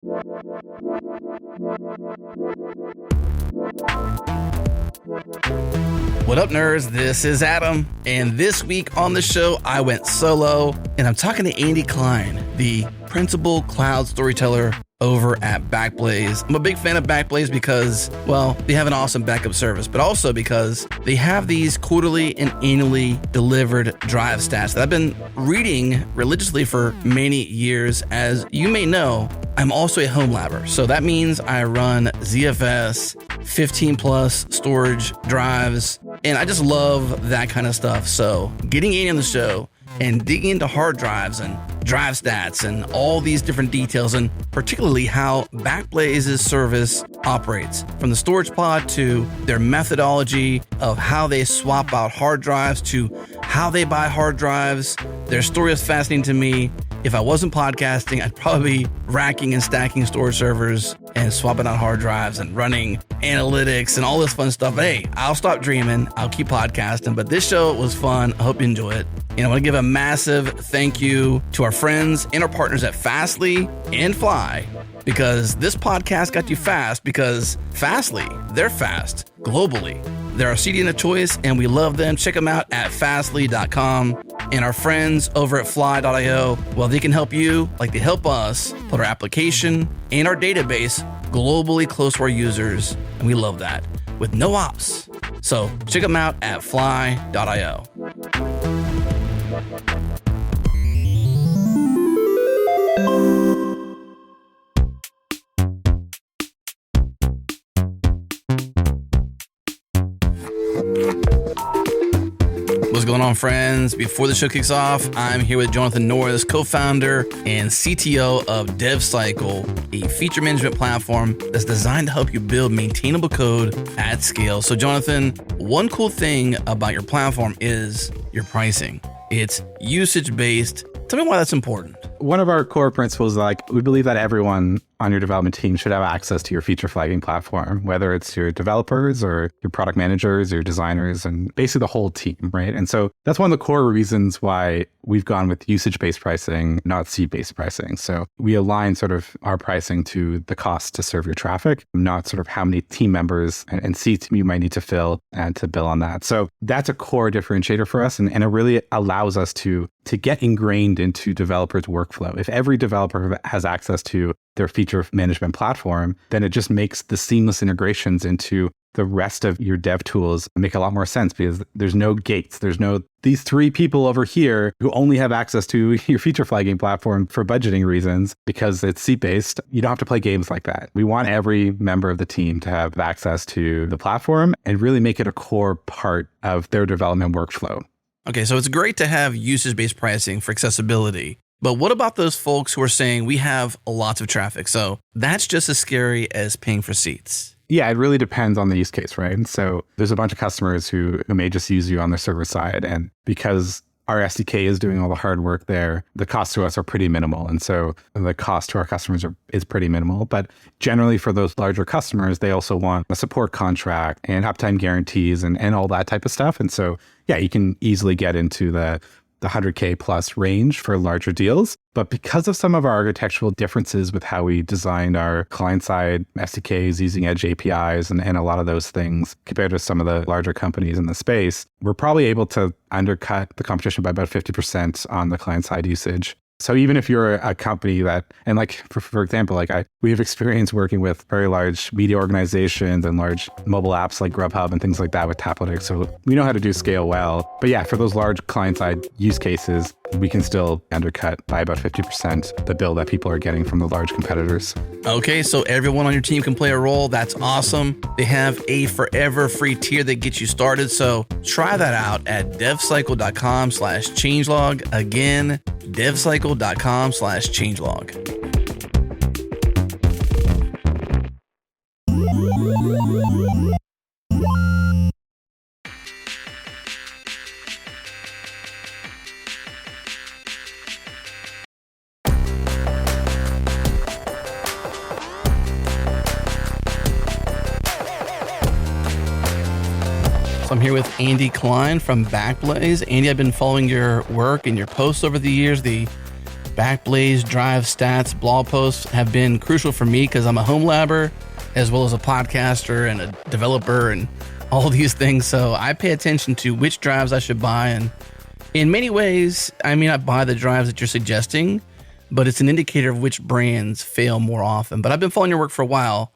What up, nerds? This is Adam, and this week on the show, I went solo, and I'm talking to Andy Klein, the principal cloud storyteller over at Backblaze. I'm a big fan of Backblaze because, well, they have an awesome backup service, but also because they have these quarterly and annually delivered drive stats that I've been reading religiously for many years. As you may know, I'm also a home labber, so that means I run ZFS, 15 plus storage drives, and I just love that kind of stuff. So getting Andy on the show and digging into hard drives and drive stats and all these different details, and particularly how Backblaze's service operates, from the storage pod to their methodology of how they swap out hard drives to how they buy hard drives. Their story is fascinating to me. If I wasn't podcasting, I'd probably be racking and stacking storage servers and swapping out hard drives and running analytics and all this fun stuff. But hey, I'll stop dreaming. I'll keep podcasting. But this show was fun. I hope you enjoy it. And I want to give a massive thank you to our friends and our partners at Fastly and Fly, because this podcast got you fast, because Fastly, they're fast globally. They're our CDN of choice, and we love them. Check them out at fastly.com. And our friends over at fly.io, well, they can help you like they help us put our application and our database globally close to our users. And we love that with no ops. So check them out at fly.io. What's going on, friends? Before the show kicks off, I'm here with Jonathan Norris, co-founder and CTO of DevCycle, a feature management platform that's designed to help you build maintainable code at scale. So, Jonathan, one cool thing about your platform is your pricing. It's usage-based. Tell me why that's important. One of our core principles, we believe that everyone on your development team should have access to your feature flagging platform, whether it's your developers or your product managers or your designers, and basically the whole team, right? And so that's one of the core reasons why we've gone with usage-based pricing, not seat-based pricing. So we align sort of our pricing to the cost to serve your traffic, not sort of how many team members and seats you might need to fill and to bill on that. So that's a core differentiator for us, and it really allows us to get ingrained into developers' workflow. If every developer has access to their feature management platform, then it just makes the seamless integrations into the rest of your dev tools make a lot more sense, because there's no gates. There's no these three people over here who only have access to your feature flagging platform for budgeting reasons because it's seat-based. You don't have to play games like that. We want every member of the team to have access to the platform and really make it a core part of their development workflow. Okay, so it's great to have usage-based pricing for accessibility. But what about those folks who are saying we have lots of traffic? So that's just as scary as paying for seats. Yeah, it really depends on the use case, right? And so there's a bunch of customers who may just use you on the server side. And because our SDK is doing all the hard work there, the costs to us are pretty minimal. And so the cost to our customers is pretty minimal. But generally for those larger customers, they also want a support contract and uptime guarantees and all that type of stuff. And so, yeah, you can easily get into the 100K plus range for larger deals. But because of some of our architectural differences with how we designed our client-side SDKs using edge APIs and a lot of those things compared to some of the larger companies in the space, we're probably able to undercut the competition by about 50% on the client-side usage. So even if you're a company that, and like, for example, we have experience working with very large media organizations and large mobile apps like Grubhub and things like that with Taplytics. So we know how to do scale well. But yeah, for those large client-side use cases, we can still undercut by about 50% the bill that people are getting from the large competitors. Okay, so everyone on your team can play a role. That's awesome. They have a forever free tier that gets you started. So try that out at devcycle.com/changelog. Again, devcycle.com/changelog. So I'm here with Andy Klein from Backblaze. Andy, I've been following your work and your posts over the years. The Backblaze drive stats blog posts have been crucial for me because I'm a home labber as well as a podcaster and a developer and all these things. So I pay attention to which drives I should buy. And in many ways, I may not buy the drives that you're suggesting, but it's an indicator of which brands fail more often. But I've been following your work for a while.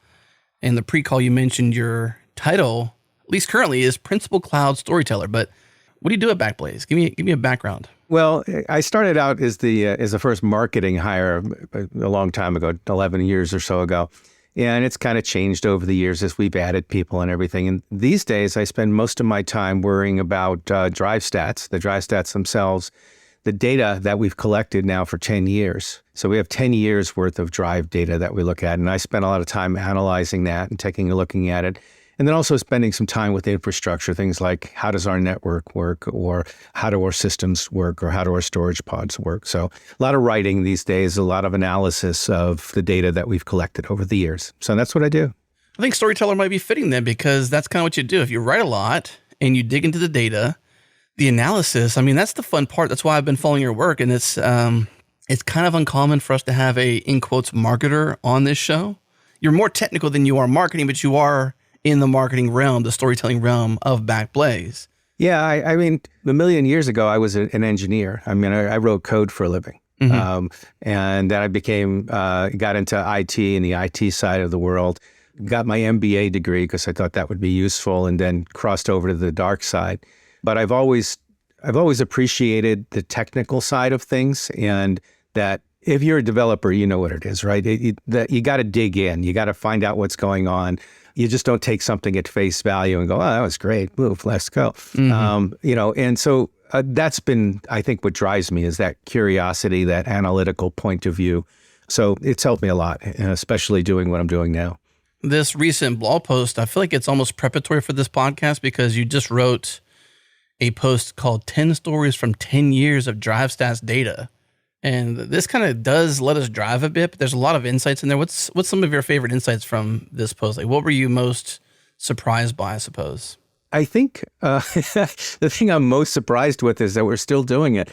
In the pre-call, you mentioned your title, at least currently, is Principal Cloud Storyteller. But what do you do at Backblaze? Give me a background. Well, I started out as the first marketing hire a long time ago, 11 years or so ago. And it's kind of changed over the years as we've added people and everything. And these days, I spend most of my time worrying about drive stats, the drive stats themselves, the data that we've collected now for 10 years. So we have 10 years worth of drive data that we look at. And I spend a lot of time analyzing that and looking at it. And then also spending some time with the infrastructure, things like how does our network work, or how do our systems work, or how do our storage pods work. So a lot of writing these days, a lot of analysis of the data that we've collected over the years. So that's what I do. I think storyteller might be fitting then, because that's kind of what you do. If you write a lot and you dig into the data, the analysis, I mean, that's the fun part. That's why I've been following your work. And it's kind of uncommon for us to have a, in quotes, marketer on this show. You're more technical than you are marketing, but you are in the marketing realm, the storytelling realm of Backblaze. Yeah, I mean, a million years ago, I was an engineer. I mean, I wrote code for a living. Mm-hmm. And then I got into IT and the IT side of the world, got my MBA degree because I thought that would be useful, and then crossed over to the dark side. But I've always appreciated the technical side of things, and that if you're a developer, you know what it is, right? You got to dig in. You got to find out what's going on. You just don't take something at face value and go, oh, that was great. Move, let's go. Mm-hmm. And so that's been, I think, what drives me is that curiosity, that analytical point of view. So it's helped me a lot, especially doing what I'm doing now. This recent blog post, I feel like it's almost preparatory for this podcast, because you just wrote a post called 10 Stories from 10 Years of Drive Stats Data. And this kind of does let us drive a bit, but there's a lot of insights in there. What's some of your favorite insights from this post? Like, what were you most surprised by, I suppose? I think the thing I'm most surprised with is that we're still doing it.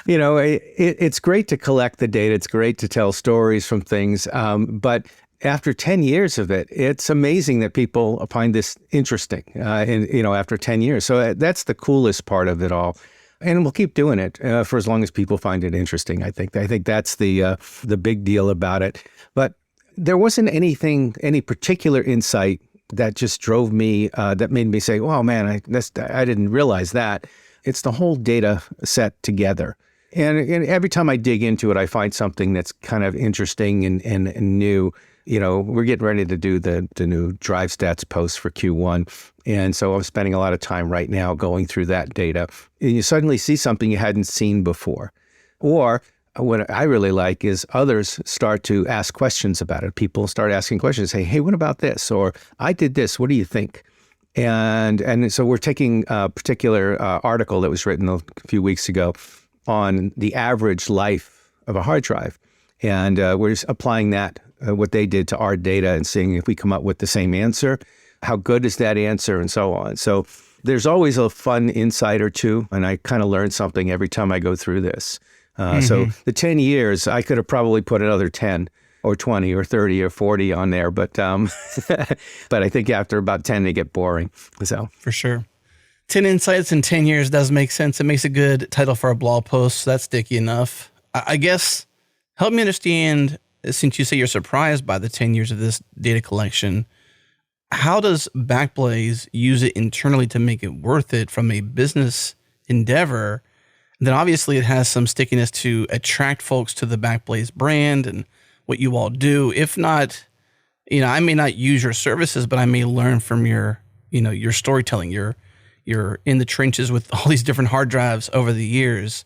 It's great to collect the data. It's great to tell stories from things. But after 10 years of it, it's amazing that people find this interesting, after 10 years. So that's the coolest part of it all. And we'll keep doing it for as long as people find it interesting, I think. I think that's the big deal about it. But there wasn't any particular insight that just drove me, that made me say, "Oh man, I didn't realize that." It's the whole data set together. And every time I dig into it, I find something that's kind of interesting and new. We're getting ready to do the new drive stats post for Q1. And so I'm spending a lot of time right now going through that data. And you suddenly see something you hadn't seen before. Or what I really like is others start to ask questions about it. People start asking questions, say, "Hey, what about this?" Or "I did this. What do you think?" And so we're taking a particular article that was written a few weeks ago on the average life of a hard drive. And we're just applying that, what they did, to our data and seeing if we come up with the same answer. How good is that answer, and so on. So there's always a fun insight or two, and I kind of learn something every time I go through this. So the 10 years, I could have probably put another 10 or 20 or 30 or 40 on there, but but I think after about 10, they get boring. So for sure. 10 insights in 10 years does make sense. It makes a good title for a blog post. So that's sticky enough. I guess, help me understand, since you say you're surprised by the 10 years of this data collection, how does Backblaze use it internally to make it worth it from a business endeavor? Then obviously it has some stickiness to attract folks to the Backblaze brand and what you all do. If not, I may not use your services, but I may learn from your storytelling. You're in the trenches with all these different hard drives over the years.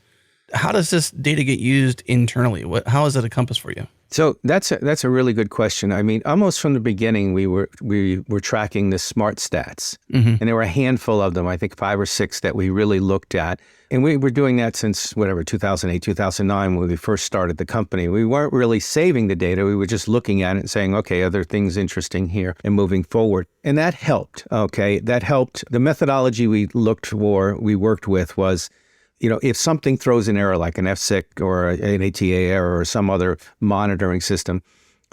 How does this data get used internally? How is it a compass for you? So that's a really good question. I mean, almost from the beginning, we were tracking the smart stats, and there were a handful of them, I think 5 or 6 that we really looked at. And we were doing that since 2008, 2009, when we first started the company. We weren't really saving the data. We were just looking at it and saying, okay, are there things interesting here, and moving forward. And that helped. Okay, that helped. The methodology we worked with was if something throws an error like an FSIC or an ATA error or some other monitoring system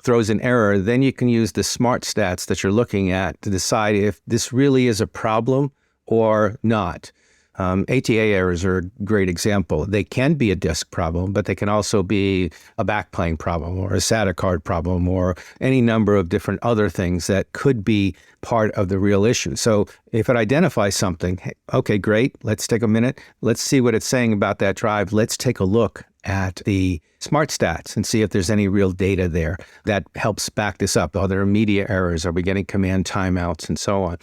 throws an error, then you can use the smart stats that you're looking at to decide if this really is a problem or not. ATA errors are a great example. They can be a disk problem, but they can also be a backplane problem or a SATA card problem or any number of different other things that could be part of the real issue. So if it identifies something, okay, great, let's take a minute. Let's see what it's saying about that drive. Let's take a look at the smart stats and see if there's any real data there that helps back this up. Are there media errors? Are we getting command timeouts and so on?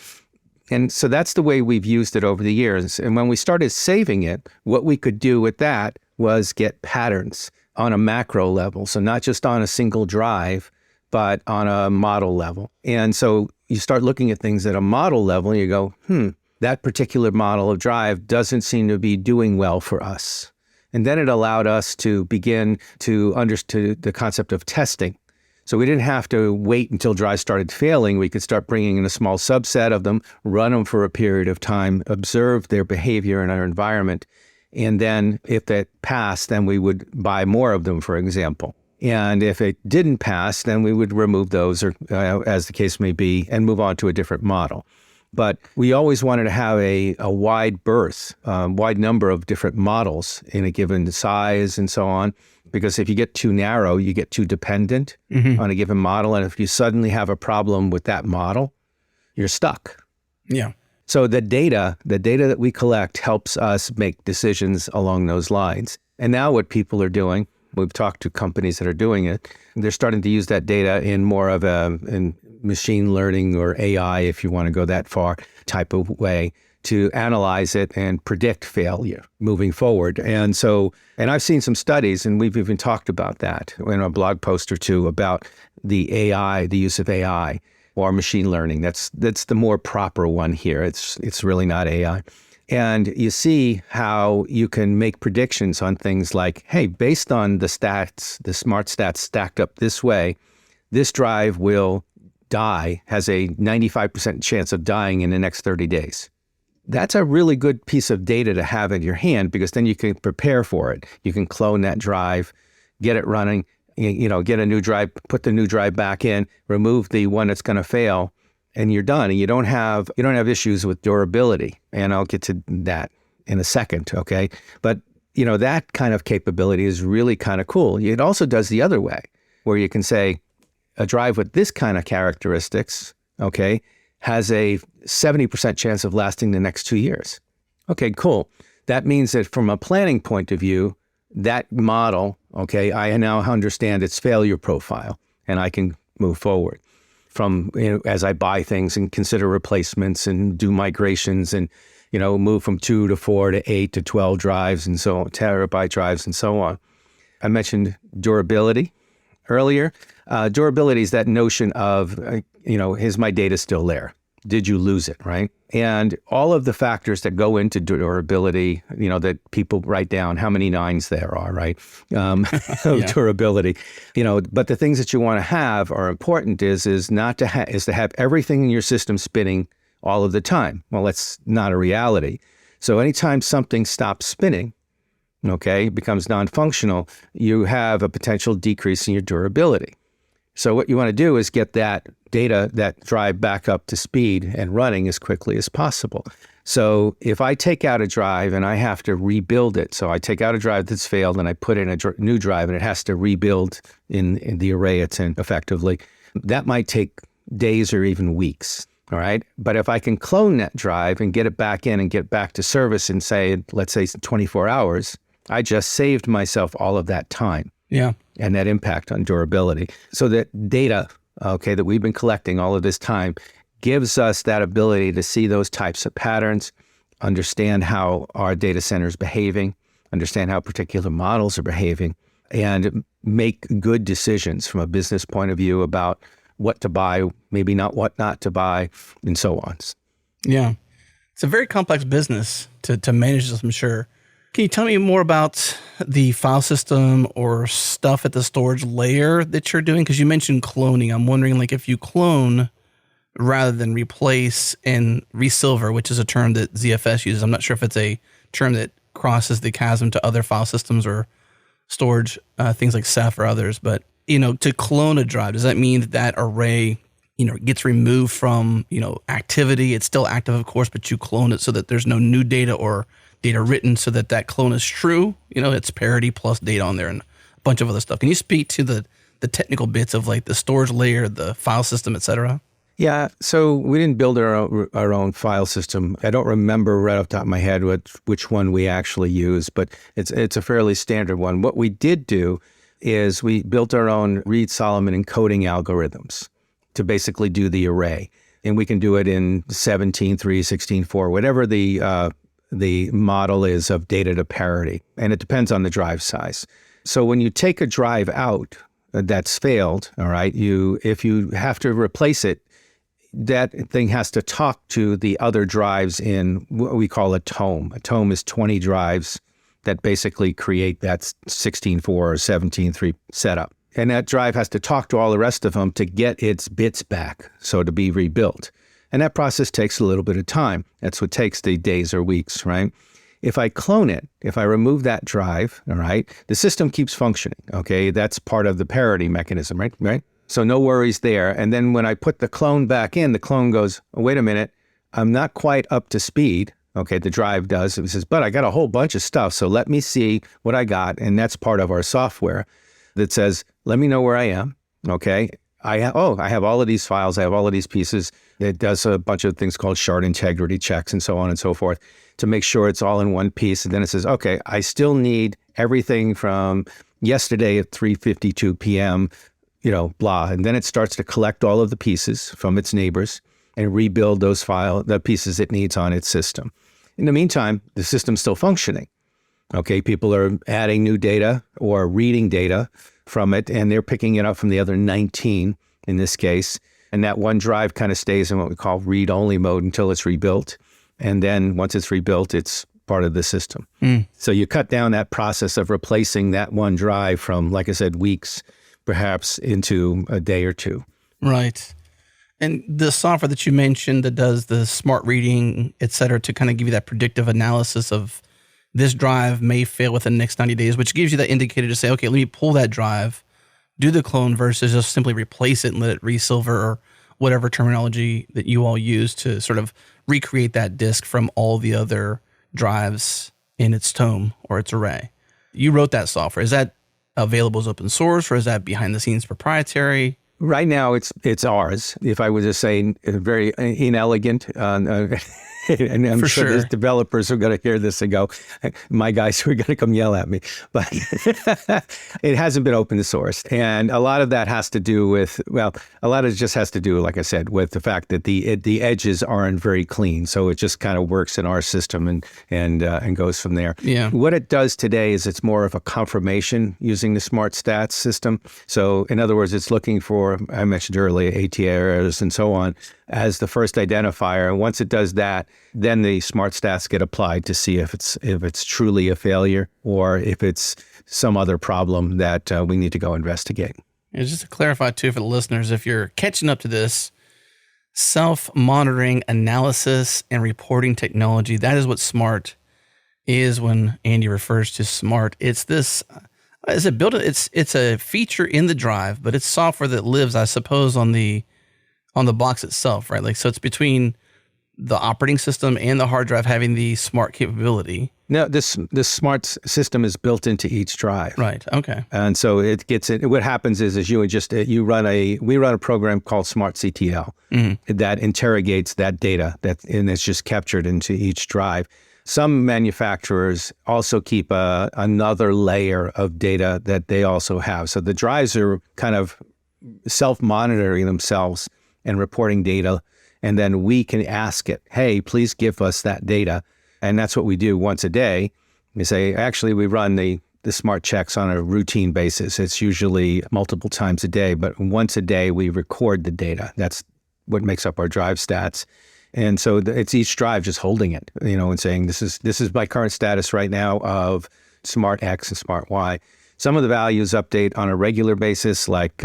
And so that's the way we've used it over the years. And when we started saving it, what we could do with that was get patterns on a macro level. So not just on a single drive, but on a model level. And so you start looking at things at a model level and you go, that particular model of drive doesn't seem to be doing well for us. And then it allowed us to begin to understand the concept of testing. So we didn't have to wait until drives started failing. We could start bringing in a small subset of them, run them for a period of time, observe their behavior in our environment. And then if that passed, then we would buy more of them, for example. And if it didn't pass, then we would remove those, or as the case may be, and move on to a different model. But we always wanted to have a wide berth, wide number of different models in a given size and so on. Because if you get too narrow, you get too dependent on a given model. And if you suddenly have a problem with that model, you're stuck. Yeah. So the data that we collect helps us make decisions along those lines. And now what people are doing, we've talked to companies that are doing it, they're starting to use that data in more of in machine learning or AI, if you want to go that far, type of way, to analyze it and predict failure moving forward. And I've seen some studies, and we've even talked about that in a blog post or two about the AI, the use of AI or machine learning. That's the more proper one here. It's really not AI. And you see how you can make predictions on things like, hey, based on the stats, the smart stats stacked up this way, this drive will die, has a 95% chance of dying in the next 30 days. That's a really good piece of data to have in your hand, because then you can prepare for it. You can clone that drive, get it running, get a new drive, put the new drive back in, remove the one that's going to fail, and you're done. And you don't have issues with durability. And I'll get to that in a second, okay? But that kind of capability is really kind of cool. It also does the other way, where you can say a drive with this kind of characteristics, okay, has a 70% chance of lasting the next 2 years. Okay, cool. That means that from a planning point of view, that model, okay, I now understand its failure profile, and I can move forward from, as I buy things and consider replacements and do migrations and, move from 2 to 4 to 8 to 12 drives and so on, terabyte drives and so on. I mentioned durability earlier. Durability is that notion of, is my data still there? Did you lose it, right? And all of the factors that go into durability, that people write down how many nines there are, right? Durability, but the things that you want to have are important is to have everything in your system spinning all of the time. Well, that's not a reality. So anytime something stops spinning, okay, becomes non-functional, you have a potential decrease in your durability. So what you want to do is get that data, that drive back up to speed and running as quickly as possible. So if I take out a drive and I have to rebuild it, so I take out a drive that's failed and I put in a new drive and it has to rebuild in the array it's in effectively, that might take days or even weeks, all right? But if I can clone that drive and get it back in and get back to service in, let's say 24 hours, I just saved myself all of that time. Yeah. And that impact on durability. So that data, okay, that we've been collecting all of this time gives us that ability to see those types of patterns, understand how our data center is behaving, understand how particular models are behaving, and make good decisions from a business point of view about what to buy, maybe not what not to buy, and so on. Yeah. It's a very complex business to manage this, I'm sure. Can you tell me more about the file system or stuff at the storage layer that you're doing? Because you mentioned cloning. I'm wondering, if you clone rather than replace and resilver, which is a term that ZFS uses. I'm not sure if it's a term that crosses the chasm to other file systems or storage, things like Ceph or others. But, to clone a drive, does that mean that array, gets removed from, activity? It's still active, of course, but you clone it so that there's no new data or data written so that clone is true. It's parity plus data on there and a bunch of other stuff. Can you speak to the technical bits of like the storage layer, the file system, et cetera? Yeah, so we didn't build our own file system. I don't remember right off the top of my head which one we actually use, but it's a fairly standard one. What we did do is we built our own Reed-Solomon encoding algorithms to basically do the array. And we can do it in 17.3, 16.4, whatever the model is of data to parity. And it depends on the drive size. So when you take a drive out that's failed, all right, if you have to replace it, that thing has to talk to the other drives in what we call a tome. A tome is 20 drives that basically create that 16.4 or 17.3 setup. And that drive has to talk to all the rest of them to get its bits back, so to be rebuilt. And that process takes a little bit of time. That's what takes the days or weeks, right? If I clone it, if I remove that drive, all right, the system keeps functioning, okay? That's part of the parity mechanism, right? So no worries there. And then when I put the clone back in, the clone goes, oh, wait a minute, I'm not quite up to speed. Okay, the drive does. It says, but I got a whole bunch of stuff, so let me see what I got. And that's part of our software that says, let me know where I am, okay? I have all of these files, I have all of these pieces. It does a bunch of things called shard integrity checks and so on and so forth to make sure it's all in one piece. And then it says, okay, I still need everything from yesterday at 3:52 p.m., blah. And then it starts to collect all of the pieces from its neighbors and rebuild the pieces it needs on its system. In the meantime, the system's still functioning. Okay, people are adding new data or reading data from it, and they're picking it up from the other 19 in this case. And that one drive kind of stays in what we call read-only mode until it's rebuilt. And then once it's rebuilt, it's part of the system. So you cut down that process of replacing that one drive from, like I said, weeks, perhaps into a day or two. Right. And the software that you mentioned that does the smart reading, et cetera, to kind of give you that predictive analysis of this drive may fail within the next 90 days, which gives you that indicator to say, okay, let me pull that drive, do the clone versus just simply replace it and let it resilver or whatever terminology that you all use to sort of recreate that disk from all the other drives in its tome or its array. You wrote that software. Is that available as open source or is that behind the scenes proprietary? Right now, it's ours. If I was to say very inelegant, and I'm sure there's developers who are going to hear this and go, my guys who are going to come yell at me. But it hasn't been open sourced. And a lot of that has to do with, it just has to do, like I said, with the fact that the edges aren't very clean. So it just kind of works in our system and goes from there. Yeah. What it does today is it's more of a confirmation using the smart stats system. So in other words, it's looking for, I mentioned earlier, ATA errors and so on as the first identifier. And once it does that, then the smart stats get applied to see if it's truly a failure or if it's some other problem that we need to go investigate. And just to clarify too for the listeners, if you're catching up to this, self-monitoring analysis and reporting technology, that is what smart is when Andy refers to smart. It's this, it's a feature in the drive, but it's software that lives, I suppose, on the box itself, right? Like, so it's between the operating system and the hard drive having the smart capability. No, this smart system is built into each drive. Right. Okay. And so it gets it. What happens is we run a program called Smart CTL that interrogates that data and it's just captured into each drive. Some manufacturers also keep another layer of data that they also have. So the drives are kind of self-monitoring themselves and reporting data. And then we can ask it, hey, please give us that data. And that's what we do once a day. We say, actually, we run the smart checks on a routine basis. It's usually multiple times a day, but once a day we record the data. That's what makes up our drive stats. And so it's each drive just holding it, and saying, this is my current status right now of smart X and smart Y. Some of the values update on a regular basis, like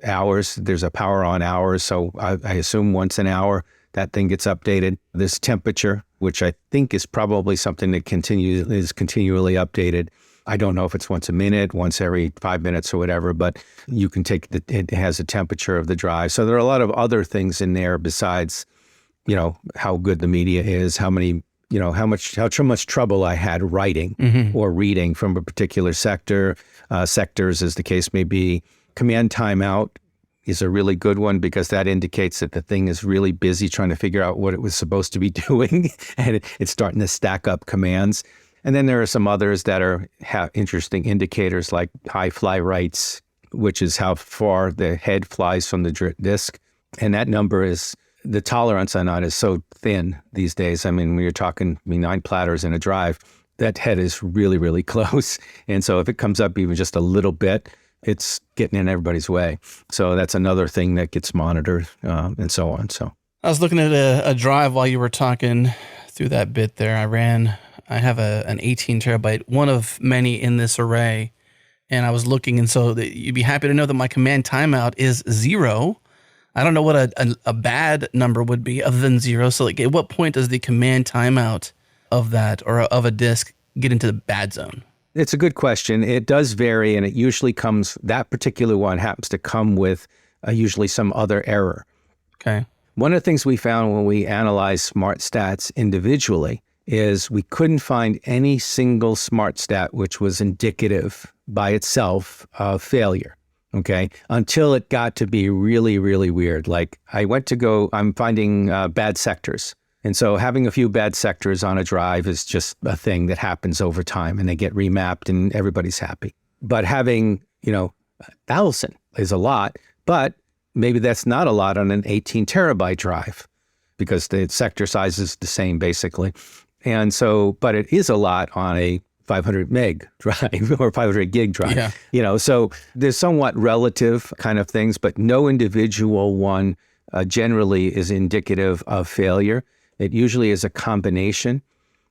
hours. There's a power on hours. So I assume once an hour that thing gets updated. There's temperature, which I think is probably something that is continually updated. I don't know if it's once a minute, once every 5 minutes or whatever, but you can it has a temperature of the drive. So there are a lot of other things in there besides, how good the media is, how much trouble I had writing or reading from a particular sector, sectors as the case may be. Command timeout is a really good one because that indicates that the thing is really busy trying to figure out what it was supposed to be doing, and it's starting to stack up commands. And then there are some others that have interesting indicators like high fly rates, which is how far the head flies from the disk. And that number the tolerance on that is so thin these days. I mean, when you're talking 9 platters in a drive, that head is really, really close. And so if it comes up even just a little bit, it's getting in everybody's way. So that's another thing that gets monitored and so on. So I was looking at a drive while you were talking through that bit there. I have an 18 terabyte, one of many in this array. And I was looking, and so you'd be happy to know that my command timeout is 0. I don't know what a bad number would be other than 0. So at what point does the command timeout of that or of a disk get into the bad zone? It's a good question. It does vary, and it usually that particular one happens to come with usually some other error. Okay. One of the things we found when we analyzed smart stats individually is we couldn't find any single smart stat which was indicative by itself of failure, okay, until it got to be really, really weird. Like I'm finding bad sectors. And so having a few bad sectors on a drive is just a thing that happens over time, and they get remapped and everybody's happy. But having, 1,000 is a lot, but maybe that's not a lot on an 18 terabyte drive because the sector size is the same basically. And so, but it is a lot on a 500 meg drive or 500 gig drive, so there's somewhat relative kind of things, but no individual one generally is indicative of failure. It usually is a combination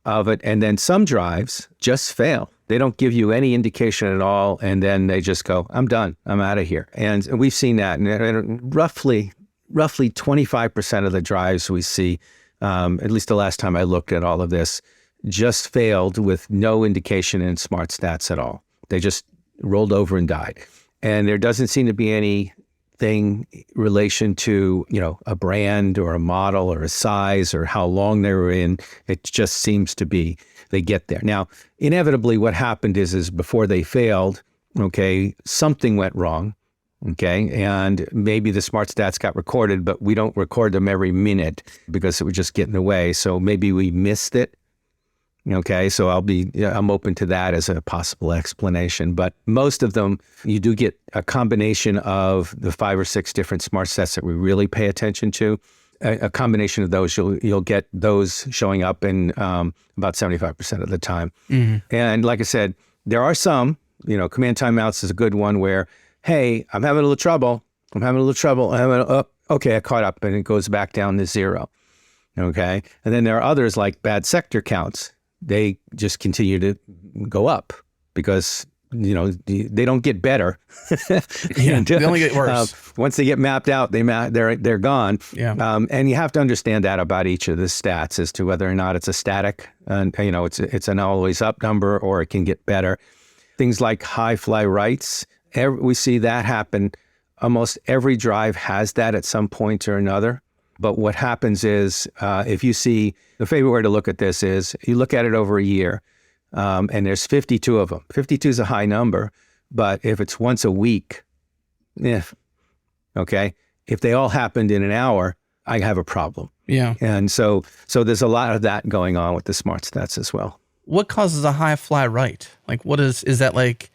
of it. And then some drives just fail. They don't give you any indication at all. And then they just go, I'm done. I'm out of here. And we've seen that. And roughly 25% of the drives we see, at least the last time I looked at all of this, just failed with no indication in smart stats at all. They just rolled over and died. And there doesn't seem to be anything relation to, a brand or a model or a size or how long they were in. It just seems to be they get there. Now, inevitably what happened is before they failed, okay, something went wrong, okay, and maybe the smart stats got recorded, but we don't record them every minute because it would just get in the way. So maybe we missed it. Okay, so I'm open to that as a possible explanation. But most of them, you do get a combination of the 5 or 6 different smart sets that we really pay attention to. A combination of those, you'll get those showing up in about 75% of the time. Mm-hmm. And like I said, there are some, command timeouts is a good one where, hey, I'm having a little trouble. Okay, I caught up, and it goes back down to 0. Okay, and then there are others like bad sector counts. They just continue to go up because, they don't get better. They only get worse. Once they get mapped out, they're gone. Yeah. And you have to understand that about each of the stats as to whether or not it's a static, and it's an always up number, or it can get better. Things like high fly rates, we see that happen. Almost every drive has that at some point or another. But what happens is, if you see, the favorite way to look at this is, you look at it over a year, and there's 52 of them. 52 is a high number, but if it's once a week, okay, if they all happened in an hour, I have a problem. Yeah. And so there's a lot of that going on with the smart stats as well. What causes a high fly rate? Like, what is that like?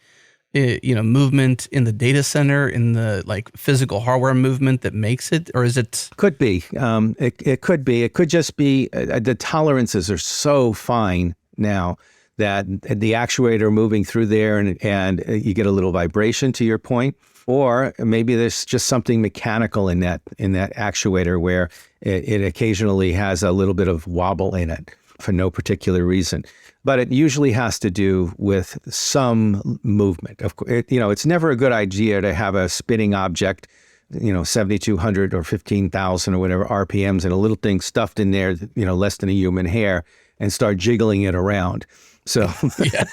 Movement in the data center, in the physical hardware movement that makes it, or is it? Could be. It could be. It could just be the tolerances are so fine now that the actuator moving through there and you get a little vibration, to your point, or maybe there's just something mechanical in that actuator where it occasionally has a little bit of wobble in it for no particular reason. But it usually has to do with some movement. Of course, it's never a good idea to have a spinning object 7,200 or 15,000 or whatever RPMs and a little thing stuffed in there, less than a human hair, and start jiggling it around. So, Yeah.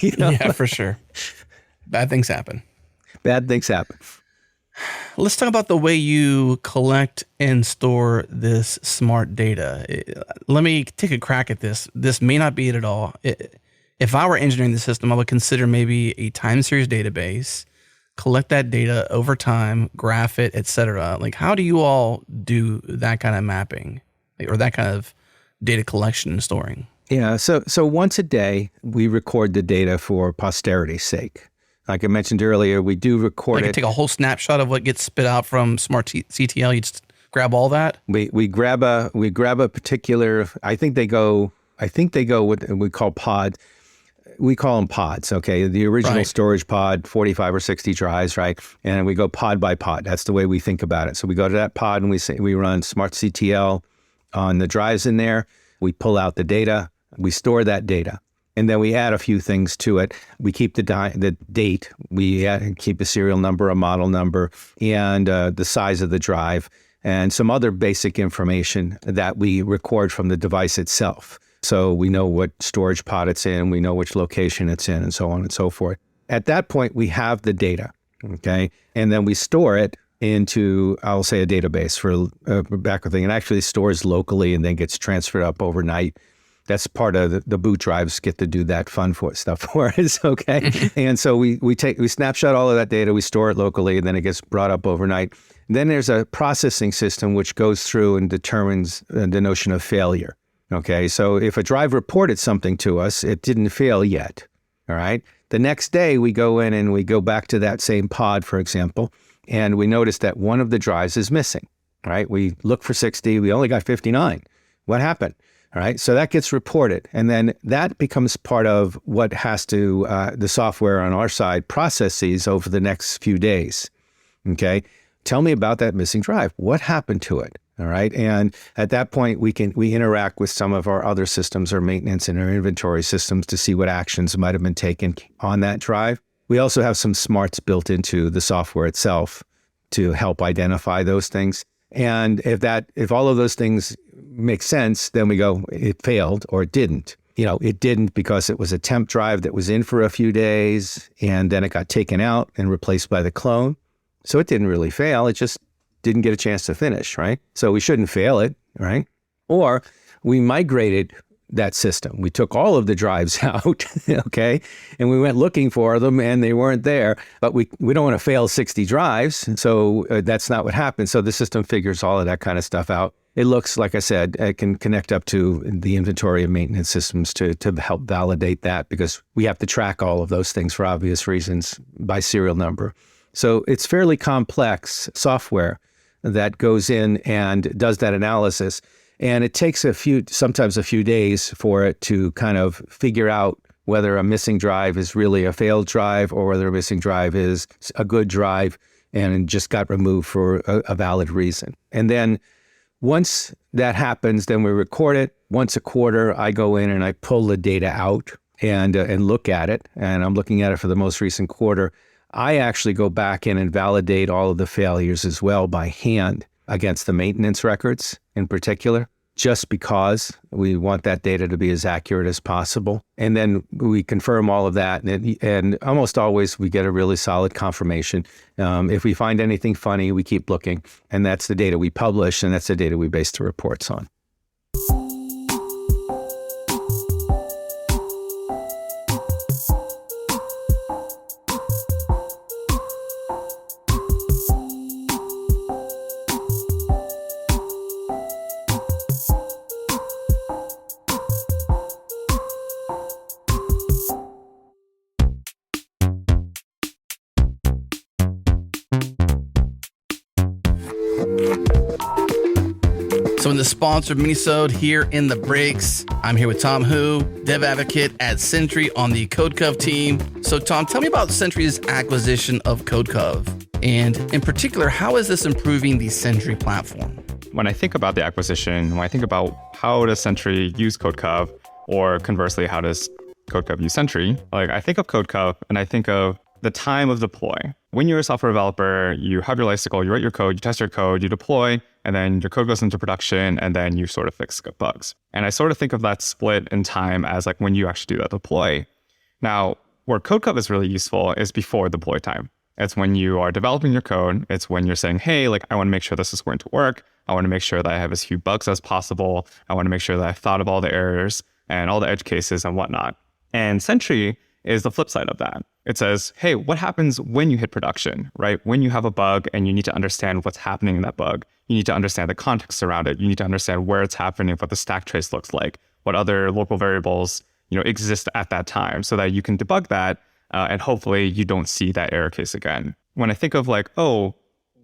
Yeah, for sure. Bad things happen. Bad things happen. Let's talk about the way you collect and store this smart data. Let me take a crack at this. This may not be it at all. If I were engineering the system, I would consider maybe a time series database, collect that data over time, graph it, etc. Like, how do you all do that kind of mapping or that kind of data collection and storing? Yeah. So once a day, we record the data for posterity's sake. Like I mentioned earlier, we do record it. Take a whole snapshot of what gets spit out from Smart CTL. You just grab all that. We grab a particular. I think they go with we call pod. We call them pods. Okay, the original storage pod, 45 or 60 drives, right? And we go pod by pod. That's the way we think about it. So we go to that pod and we run Smart CTL on the drives in there. We pull out the data. We store that data. And then we add a few things to it. We keep the date. We keep a serial number, a model number, and the size of the drive, and some other basic information that we record from the device itself. So we know what storage pod it's in, we know which location it's in, and so on and so forth. At that point, we have the data, okay? And then we store it into, I'll say, a database for a backup thing. It actually stores locally and then gets transferred up overnight. That's part of the boot drives get to do that fun stuff for us, okay? And so we snapshot all of that data, we store it locally, and then it gets brought up overnight. Then there's a processing system which goes through and determines the notion of failure, okay? So if a drive reported something to us, it didn't fail yet, all right? The next day, we go in and we go back to that same pod, for example, and we notice that one of the drives is missing, right? We look for 60, we only got 59. What happened? All right, so that gets reported, and then that becomes part of what has to, the software on our side processes over the next few days, okay? Tell me about that missing drive. What happened to it, all right? And at that point, we interact with some of our other systems, our maintenance and our inventory systems, to see what actions might have been taken on that drive. We also have some smarts built into the software itself to help identify those things. And if all of those things make sense, then we go, it failed or it didn't. It didn't because it was a temp drive that was in for a few days and then it got taken out and replaced by the clone. So it didn't really fail. It just didn't get a chance to finish, right? So we shouldn't fail it, right? Or we migrated that system. We took all of the drives out, okay? And we went looking for them and they weren't there, but we don't want to fail 60 drives. So that's not what happened. So the system figures all of that kind of stuff out. It looks, like I said, it can connect up to the inventory and maintenance systems to help validate that, because we have to track all of those things for obvious reasons by serial number. So it's fairly complex software that goes in and does that analysis. And it takes sometimes a few days for it to kind of figure out whether a missing drive is really a failed drive or whether a missing drive is a good drive and just got removed for a valid reason. And then once that happens, then we record it. Once a quarter, I go in and I pull the data out and look at it. And I'm looking at it for the most recent quarter. I actually go back in and validate all of the failures as well by hand against the maintenance records in particular, just because we want that data to be as accurate as possible. And then we confirm all of that. And almost always we get a really solid confirmation. If we find anything funny, we keep looking. And that's the data we publish, and that's the data we base the reports on. So in the sponsored minisode here in the breaks, I'm here with Tom Hu, dev advocate at Sentry on the CodeCov team. So Tom, tell me about Sentry's acquisition of CodeCov, and in particular, how is this improving the Sentry platform? When I think about the acquisition, when I think about how does Sentry use CodeCov, or conversely, how does CodeCov use Sentry, like I think of CodeCov and I think of the time of deploy. When you're a software developer, you have your life cycle, you write your code, you test your code, you deploy, and then your code goes into production, and then you sort of fix bugs. And I sort of think of that split in time as like when you actually do that deploy. Now, where CodeCov is really useful is before deploy time. It's when you are developing your code. It's when you're saying, hey, like I want to make sure this is going to work. I want to make sure that I have as few bugs as possible. I want to make sure that I've thought of all the errors and all the edge cases and whatnot. And Sentry is the flip side of that. It says, hey, what happens when you hit production, right? When you have a bug and you need to understand what's happening in that bug. You need to understand the context around it. You need to understand where it's happening, what the stack trace looks like, what other local variables exist at that time so that you can debug that and hopefully you don't see that error case again. When I think of like, oh,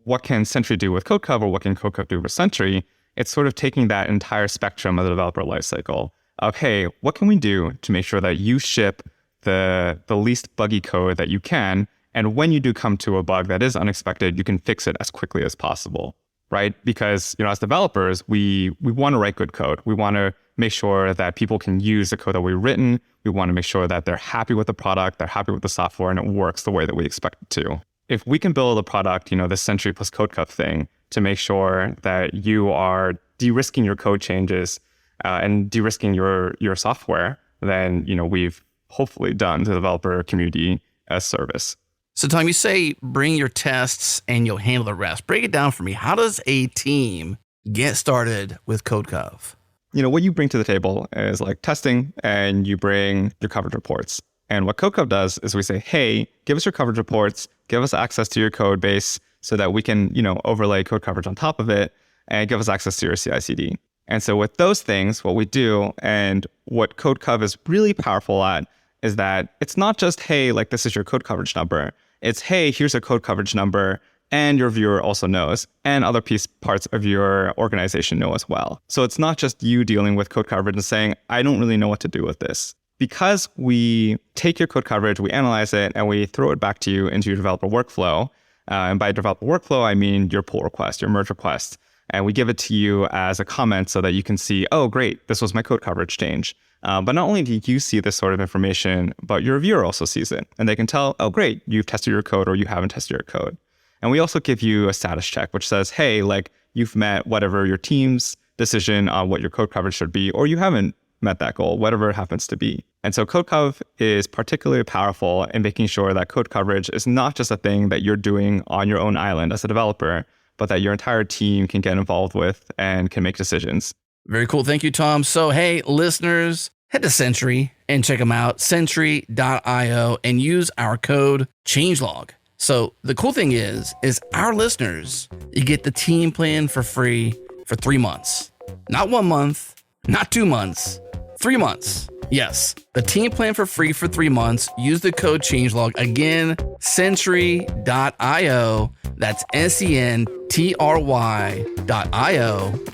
what can Sentry do with CodeCov or what can CodeCov do with Sentry? It's sort of taking that entire spectrum of the developer lifecycle of, hey, what can we do to make sure that you ship the least buggy code that you can, and when you do come to a bug that is unexpected, you can fix it as quickly as possible, right? Because as developers, we want to write good code. We want to make sure that people can use the code that we've written. We want to make sure that they're happy with the product, they're happy with the software, and it works the way that we expect it to. If we can build a product, this Sentry plus CodeCov thing to make sure that you are de-risking your code changes and de-risking your software, then we've hopefully done the developer community a service. So Tom, you say bring your tests and you'll handle the rest. Break it down for me. How does a team get started with CodeCov? What you bring to the table is like testing, and you bring your coverage reports. And what CodeCov does is we say, hey, give us your coverage reports, give us access to your code base so that we can, overlay code coverage on top of it and give us access to your CI/CD. And so with those things, what we do and what CodeCov is really powerful at is that it's not just, hey, like this is your code coverage number. It's, hey, here's a code coverage number, and your viewer also knows, and other parts of your organization know as well. So it's not just you dealing with code coverage and saying, I don't really know what to do with this. Because we take your code coverage, we analyze it, and we throw it back to you into your developer workflow. And by developer workflow, I mean your pull request, your merge request. And we give it to you as a comment so that you can see, oh, great, this was my code coverage change. But not only do you see this sort of information, but your reviewer also sees it. And they can tell, oh, great, you've tested your code or you haven't tested your code. And we also give you a status check, which says, hey, like you've met whatever your team's decision on what your code coverage should be, or you haven't met that goal, whatever it happens to be. And so CodeCov is particularly powerful in making sure that code coverage is not just a thing that you're doing on your own island as a developer, but that your entire team can get involved with and can make decisions. Very cool. Thank you, Tom. So, hey, listeners, head to Sentry and check them out, sentry.io, and use our code changelog. So the cool thing is our listeners, you get the team plan for free for 3 months. Not 1 month, not 2 months, 3 months. Yes, the team plan for free for 3 months. Use the code changelog. Again, sentry.io. That's sentry.io.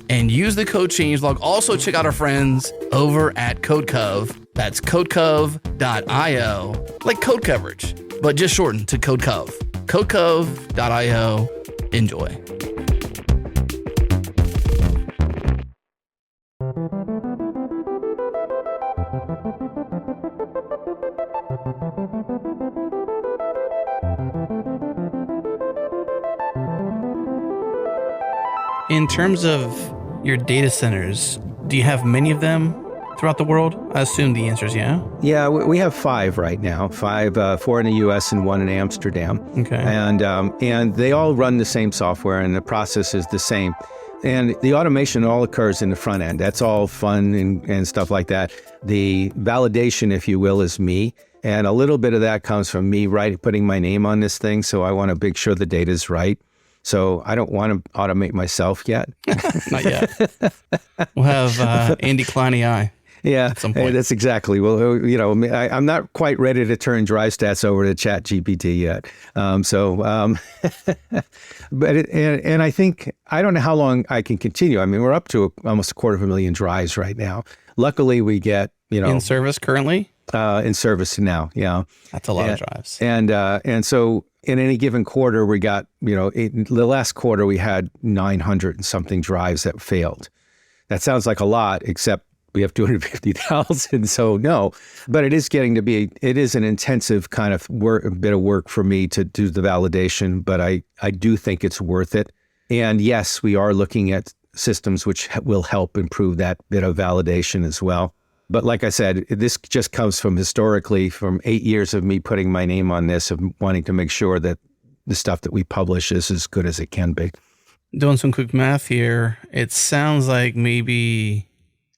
And use the code changelog. Also check out our friends over at CodeCov. That's codecov.io. Like code coverage, but just shortened to CodeCov. Codecov.io. Enjoy. In terms of your data centers, do you have many of them throughout the world? I assume the answer is yeah. Yeah, we have 5 right now. 5, 4 in the U.S. and 1 in Amsterdam. Okay. And they all run the same software, and the process is the same. And the automation all occurs in the front end. That's all fun and stuff like that. The validation, if you will, is me. And a little bit of that comes from me putting my name on this thing. So I want to make sure the data is right. So I don't want to automate myself yet. Not yet. We'll have Andy Klein AI. Yeah, at some point. That's exactly. Well, I'm not quite ready to turn dry stats over to ChatGPT yet. But I think, I don't know how long I can continue. I mean, we're up to almost 250,000 drives right now. Luckily, we get, in service currently? In service now, yeah. That's a lot of drives. And so in any given quarter, we got, in the last quarter, we had 900 and something drives that failed. That sounds like a lot, except we have 250,000. So no, but it is it is an intensive kind of work, a bit of work for me to do the validation, but I do think it's worth it. And yes, we are looking at systems which will help improve that bit of validation as well. But like I said, this just comes from historically from 8 years of me putting my name on this, of wanting to make sure that the stuff that we publish is as good as it can be. Doing some quick math here, it sounds like maybe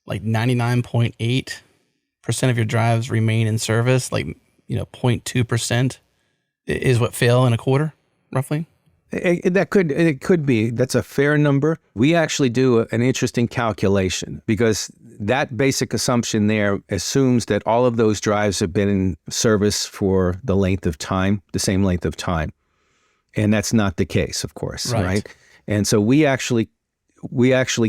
like 99.8% of your drives remain in service, like 0.2% is what fail in a quarter, roughly. It could be. That's a fair number. We actually do an interesting calculation because that basic assumption there assumes that all of those drives have been in service for the length of time, the same length of time. And that's not the case, of course, right? And so we actually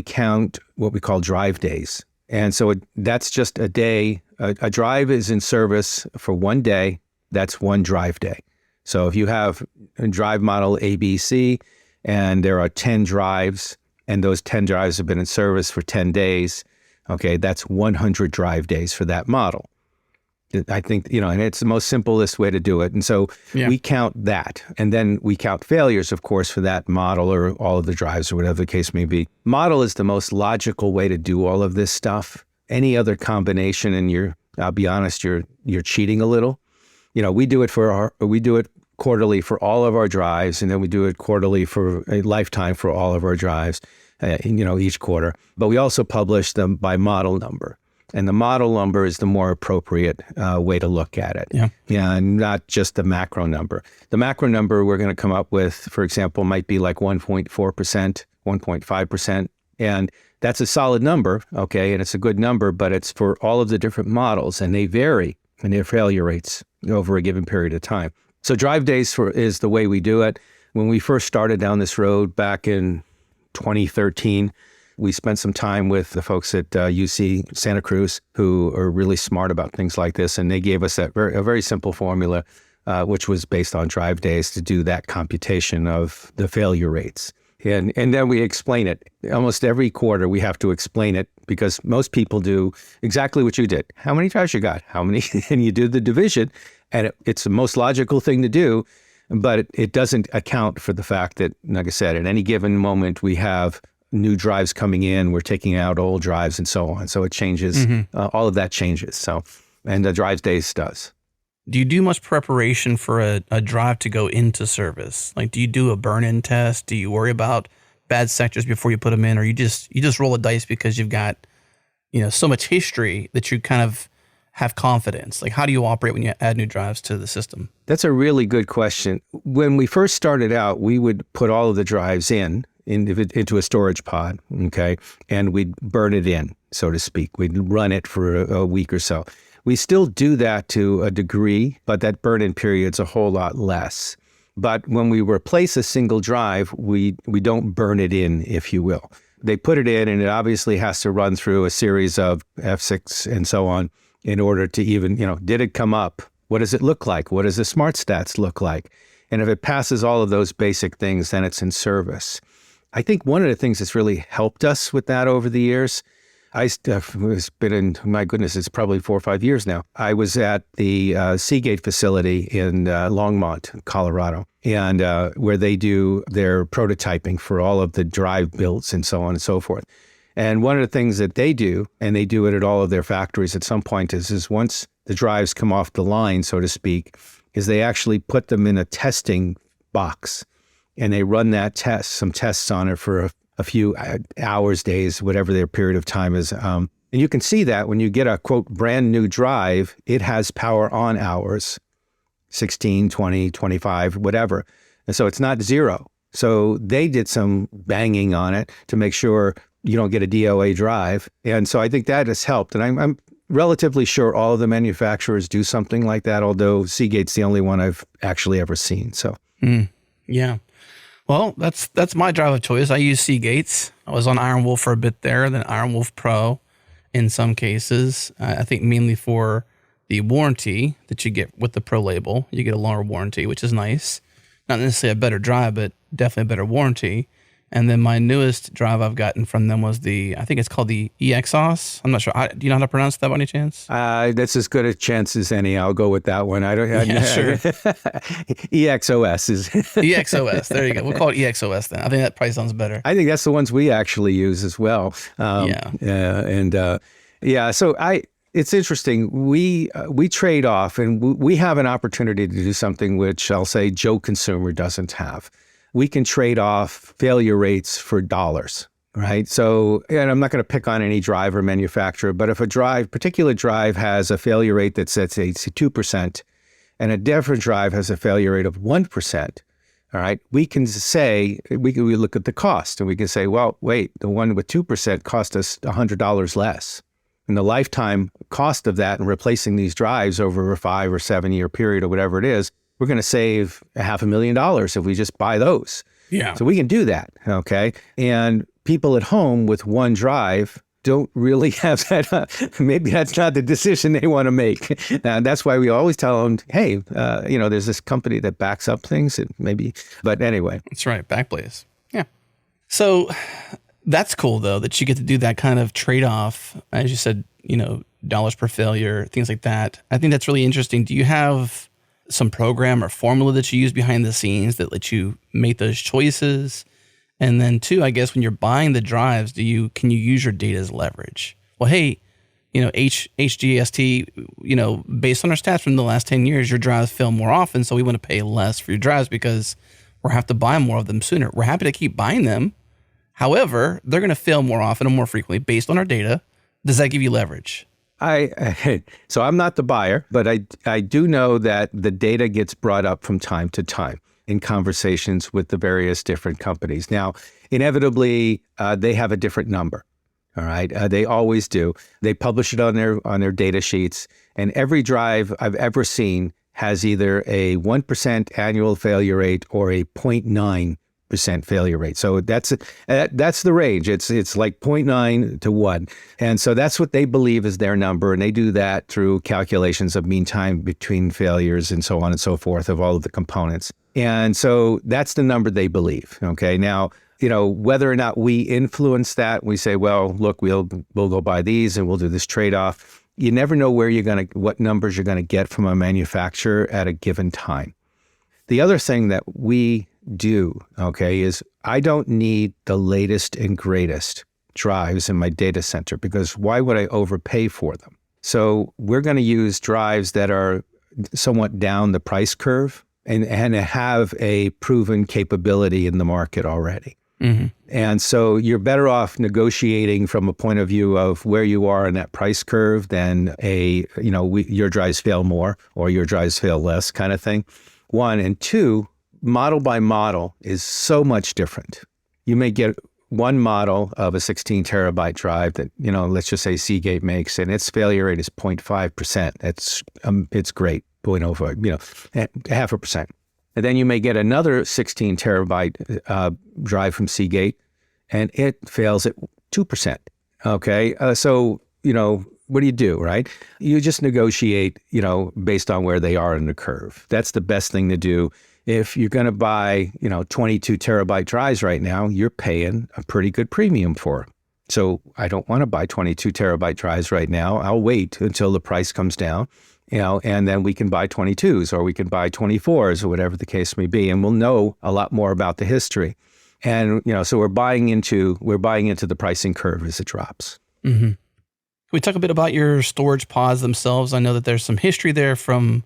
count what we call drive days. And so that's just a day. A drive is in service for one day. That's one drive day. So if you have a drive model ABC and there are 10 drives and those 10 drives have been in service for 10 days, okay, that's 100 drive days for that model. I think, and it's the most simplest way to do it. And so we count that. And then we count failures, of course, for that model or all of the drives or whatever the case may be. Model is the most logical way to do all of this stuff. Any other combination, and I'll be honest, you're cheating a little. We do it quarterly for all of our drives, and then we do it quarterly for a lifetime for all of our drives, each quarter. But we also publish them by model number. And the model number is the more appropriate way to look at it. Yeah, and not just the macro number. The macro number we're going to come up with, for example, might be like 1.4%, 1.5%. And that's a solid number, okay? And it's a good number, but it's for all of the different models, and they vary in their failure rates over a given period of time. So drive days is the way we do it. When we first started down this road back in 2013, we spent some time with the folks at UC Santa Cruz who are really smart about things like this. And they gave us a very simple formula, which was based on drive days to do that computation of the failure rates. And then we explain it. Almost every quarter we have to explain it because most people do exactly what you did. How many drives you got? How many? And you do the division. And it's the most logical thing to do, but it doesn't account for the fact that, like I said, at any given moment we have new drives coming in, we're taking out old drives and so on. So it changes, all of that changes. So, and the drive days does. Do you do much preparation for a drive to go into service? Like, do you do a burn-in test? Do you worry about bad sectors before you put them in? Or you just roll a dice because you've got, so much history that you kind of have confidence? Like, how do you operate when you add new drives to the system? That's a really good question. When we first started out, we would put all of the drives into a storage pod, okay? And we'd burn it in, so to speak. We'd run it for a week or so. We still do that to a degree, but that burn-in period's a whole lot less. But when we replace a single drive, we don't burn it in, if you will. They put it in, and it obviously has to run through a series of F6 and so on in order to even, did it come up? What does it look like? What does the smart stats look like? And if it passes all of those basic things, then it's in service. I think one of the things that's really helped us with that over the years, it's been my goodness, it's probably 4 or 5 years now. I was at the Seagate facility in Longmont, Colorado, and where they do their prototyping for all of the drive builds and so on and so forth. And one of the things that they do, and they do it at all of their factories at some point, is once the drives come off the line, so to speak, is they actually put them in a testing box. And they run some tests on it for a few hours, days, whatever their period of time is. And you can see that when you get a, quote, brand new drive, it has power on hours, 16, 20, 25, whatever. And so it's not zero. So they did some banging on it to make sure you don't get a DOA drive. And so I think that has helped. And I'm relatively sure all of the manufacturers do something like that, although Seagate's the only one I've actually ever seen. So, yeah. Well, that's my drive of choice. I use Seagate's. I was on Iron Wolf for a bit there, then Iron Wolf Pro in some cases. I think mainly for the warranty that you get with the Pro label. You get a longer warranty, which is nice. Not necessarily a better drive, but definitely a better warranty. And then my newest drive I've gotten from them was I think it's called the EXOS. I'm not sure. Do you know how to pronounce that by any chance? That's as good a chance as any. I'll go with that one. Sure. EXOS is. EXOS. There you go. We'll call it EXOS then. I think that probably sounds better. I think that's the ones we actually use as well. So it's interesting. We trade off, and we have an opportunity to do something which I'll say Joe consumer doesn't have. We can trade off failure rates for dollars, right? So, and I'm not going to pick on any drive or manufacturer, but if a particular drive has a failure rate that sets 2%, and a different drive has a failure rate of 1%, all right, we can look at the cost, and we can say, well, wait, the one with 2% cost us $100 less. And the lifetime cost of that and replacing these drives over a 5 or 7 year period or whatever it is, we're going to save $500,000 if we just buy those. Yeah. So we can do that, okay? And people at home with one drive don't really have that. Maybe that's not the decision they want to make. And that's why we always tell them, hey, there's this company that backs up things, and maybe. But anyway. That's right, Backblaze. Yeah. So that's cool, though, that you get to do that kind of trade-off, as you said, dollars per failure, things like that. I think that's really interesting. Do you have some program or formula that you use behind the scenes that lets you make those choices? And then two, I guess when you're buying the drives, can you use your data as leverage? Well, hey, HGST, based on our stats from the last 10 years, your drives fail more often. So we want to pay less for your drives because we'll have to buy more of them sooner. We're happy to keep buying them. However, they're going to fail more often and more frequently based on our data. Does that give you leverage? So I'm not the buyer, but I do know that the data gets brought up from time to time in conversations with the various different companies. Now, inevitably, they have a different number. All right, they always do. They publish it on their data sheets, and every drive I've ever seen has either a 1% annual failure rate or a 0.9% failure rate. So that's the range. It's like 0.9 to 1. And so that's what they believe is their number. And they do that through calculations of mean time between failures and so on and so forth of all of the components. And so that's the number they believe. Okay. Now, whether or not we influence that, we say, well, look, we'll go buy these and we'll do this trade-off. You never know what numbers you're going to get from a manufacturer at a given time. The other thing that we do, okay, is I don't need the latest and greatest drives in my data center because why would I overpay for them? So we're going to use drives that are somewhat down the price curve and have a proven capability in the market already. Mm-hmm. And so you're better off negotiating from a point of view of where you are in that price curve than your drives fail more or your drives fail less kind of thing. One, and two, model by model is so much different. You may get one model of a 16 terabyte drive that, let's just say Seagate makes, and its failure rate is 0.5%. It's great, 0.05, 0.5%. And then you may get another 16 terabyte drive from Seagate, and it fails at 2%. Okay, so, what do you do, right? You just negotiate, based on where they are in the curve. That's the best thing to do. If you're going to buy, 22 terabyte drives right now, you're paying a pretty good premium for them. So I don't want to buy 22 terabyte drives right now. I'll wait until the price comes down, and then we can buy 22s or we can buy 24s or whatever the case may be. And we'll know a lot more about the history. And, so we're buying into the pricing curve as it drops. Mm-hmm. Can we talk a bit about your storage pods themselves? I know that there's some history there from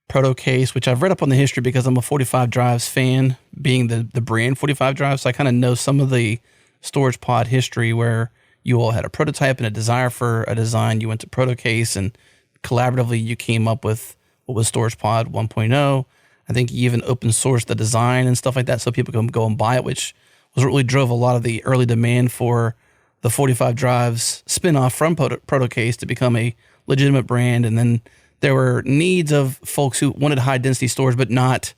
ProtoCase, which I've read up on the history because I'm a 45 drives fan, being the brand 45 drives. So I kind of know some of the storage pod history where you all had a prototype and a desire for a design. You went to ProtoCase and collaboratively you came up with what was Storage Pod 1.0. I think you even open sourced the design and stuff like that so people can go and buy it, which was what really drove a lot of the early demand for the 45 drives spinoff from ProtoCase to become a legitimate brand. And then there were needs of folks who wanted high density storage, but not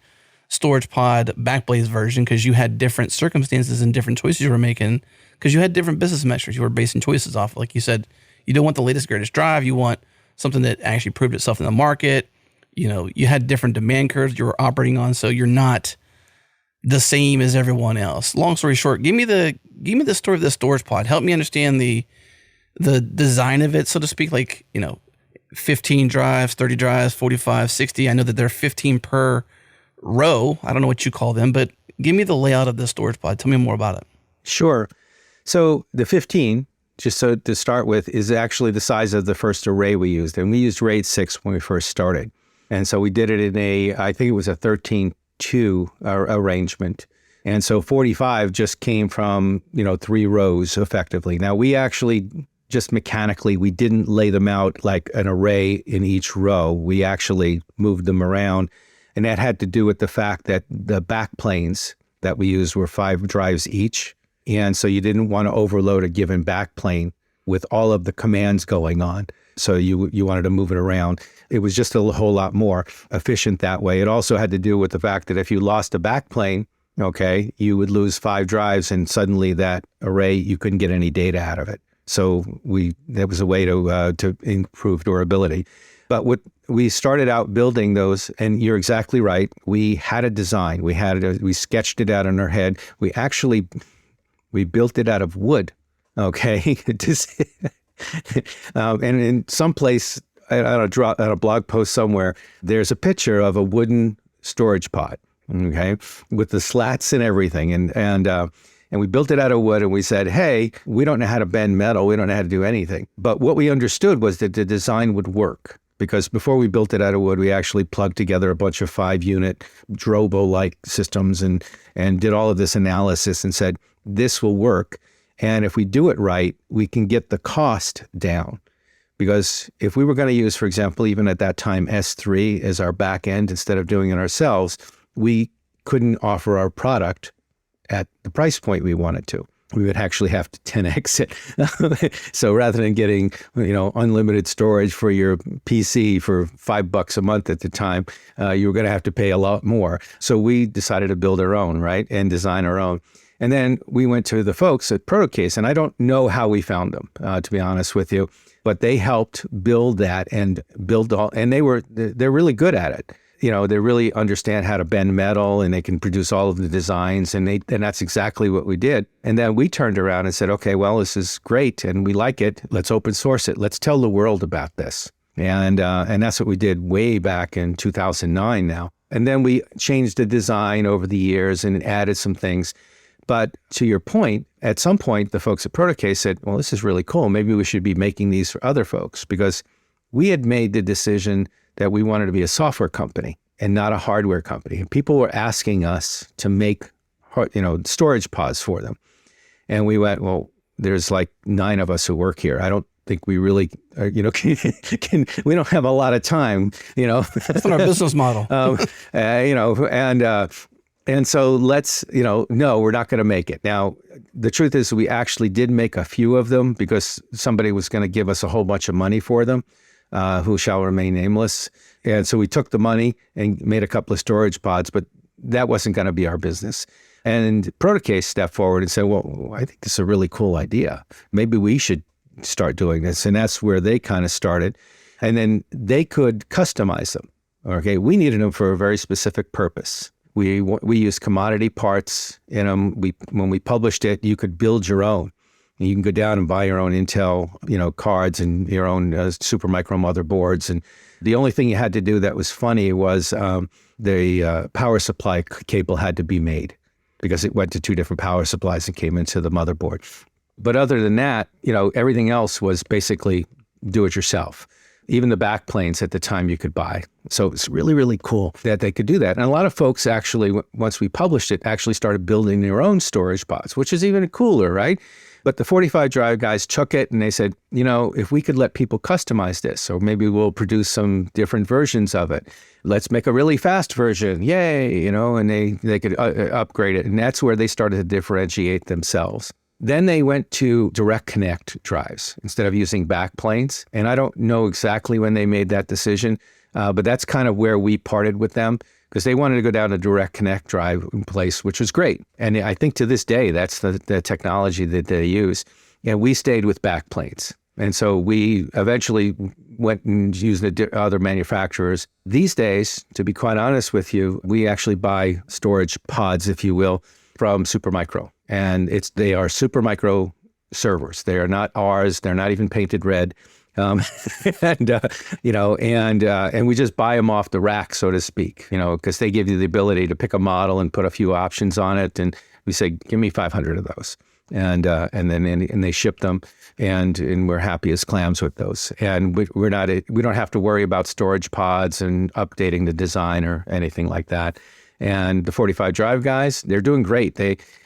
Storage Pod Backblaze version, because you had different circumstances and different choices you were making, because you had different business metrics you were basing choices off. Like you said, you don't want the latest, greatest drive. You want something that actually proved itself in the market. You had different demand curves you were operating on. So you're not the same as everyone else. Long story short, give me the story of the storage pod. Help me understand the design of it, so to speak. Like, 15 drives, 30 drives, 45, 60. I know that there are 15 per row. I don't know what you call them, but give me the layout of the storage pod. Tell me more about it. Sure. So the 15, just so to start with, is actually the size of the first array we used. And we used RAID 6 when we first started. And so we did it in I think it was a 13-2 arrangement. And so 45 just came from, 3 rows effectively. Now we actually just mechanically, we didn't lay them out like an array in each row. We actually moved them around. And that had to do with the fact that the backplanes that we used were 5 drives each. And so you didn't want to overload a given backplane with all of the commands going on. So you wanted to move it around. It was just a whole lot more efficient that way. It also had to do with the fact that if you lost a backplane, okay, you would lose 5 drives, and suddenly that array, you couldn't get any data out of it. So that was a way to improve durability. But we started out building those, and you're exactly right. We had a design. We sketched it out in our head. We built it out of wood. Okay, and in some place, on a blog post somewhere, there's a picture of a wooden storage pod. Okay, with the slats and everything, and we built it out of wood, and we said, hey, we don't know how to bend metal. We don't know how to do anything. But what we understood was that the design would work, because before we built it out of wood, we actually plugged together a bunch of 5-unit Drobo-like systems and did all of this analysis and said, this will work. And if we do it right, we can get the cost down. Because if we were going to use, for example, even at that time, S3 as our back end instead of doing it ourselves, we couldn't offer our product at the price point we wanted to. We would actually have to 10x it. So rather than getting, unlimited storage for your PC for $5 a month at the time, you were going to have to pay a lot more. So we decided to build our own, right, and design our own. And then we went to the folks at ProtoCase, and I don't know how we found them, to be honest with you, but they helped build that and they're really good at it. They really understand how to bend metal, and they can produce all of the designs, and that's exactly what we did. And then we turned around and said, okay, well, this is great, and we like it. Let's open source it. Let's tell the world about this. And that's what we did way back in 2009 now. And then we changed the design over the years and added some things. But to your point, at some point, the folks at ProtoCase said, well, this is really cool. Maybe we should be making these for other folks, because we had made the decision that we wanted to be a software company and not a hardware company. And people were asking us to make, storage pods for them. And we went, well, there's like 9 of us who work here. I don't think we really, we don't have a lot of time, That's not our business model. And so let's, no, we're not going to make it. Now, the truth is we actually did make a few of them because somebody was going to give us a whole bunch of money for them, who shall remain nameless. And so we took the money and made a couple of storage pods, but that wasn't going to be our business. And ProtoCase stepped forward and said, well, I think this is a really cool idea. Maybe we should start doing this. And that's where they kind of started. And then they could customize them. Okay, we needed them for a very specific purpose. We used commodity parts in them. When we published it, you could build your own. You can go down and buy your own Intel, cards and your own Supermicro motherboards. And the only thing you had to do that was funny was the power supply cable had to be made, because it went to 2 different power supplies and came into the motherboard. But other than that, everything else was basically do it yourself. Even the backplanes at the time you could buy. So it's really, really cool that they could do that. And a lot of folks actually, once we published it, actually started building their own storage pods, which is even cooler, right? But the 45 drive guys took it and they said, if we could let people customize this, or maybe we'll produce some different versions of it. Let's make a really fast version. Yay, and they could upgrade it. And that's where they started to differentiate themselves. Then they went to direct connect drives instead of using backplanes. And I don't know exactly when they made that decision, but that's kind of where we parted with them, because they wanted to go down a direct connect drive place, which was great. And I think to this day, that's the technology that they use. And we stayed with backplanes. And so we eventually went and used other manufacturers. These days, to be quite honest with you, we actually buy storage pods, if you will, from Supermicro. And they are Supermicro servers. They are not ours. They're not even painted red. And we just buy them off the rack, so to speak, because they give you the ability to pick a model and put a few options on it. And we say, give me 500 of those. And then they ship them, and we're happy as clams with those. And we don't have to worry about storage pods and updating the design or anything like that. And the 45 drive guys, they're doing great.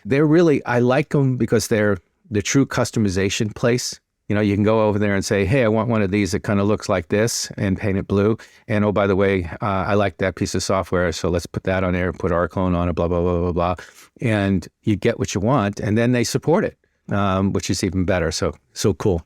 They're really, I like them because they're the true customization place. You can go over there and say, hey, I want one of these that kind of looks like this, and paint it blue. And oh, by the way, I like that piece of software, so let's put that on there, put our clone on it, blah, blah, blah, blah, blah. And you get what you want, and then they support it, which is even better. So cool.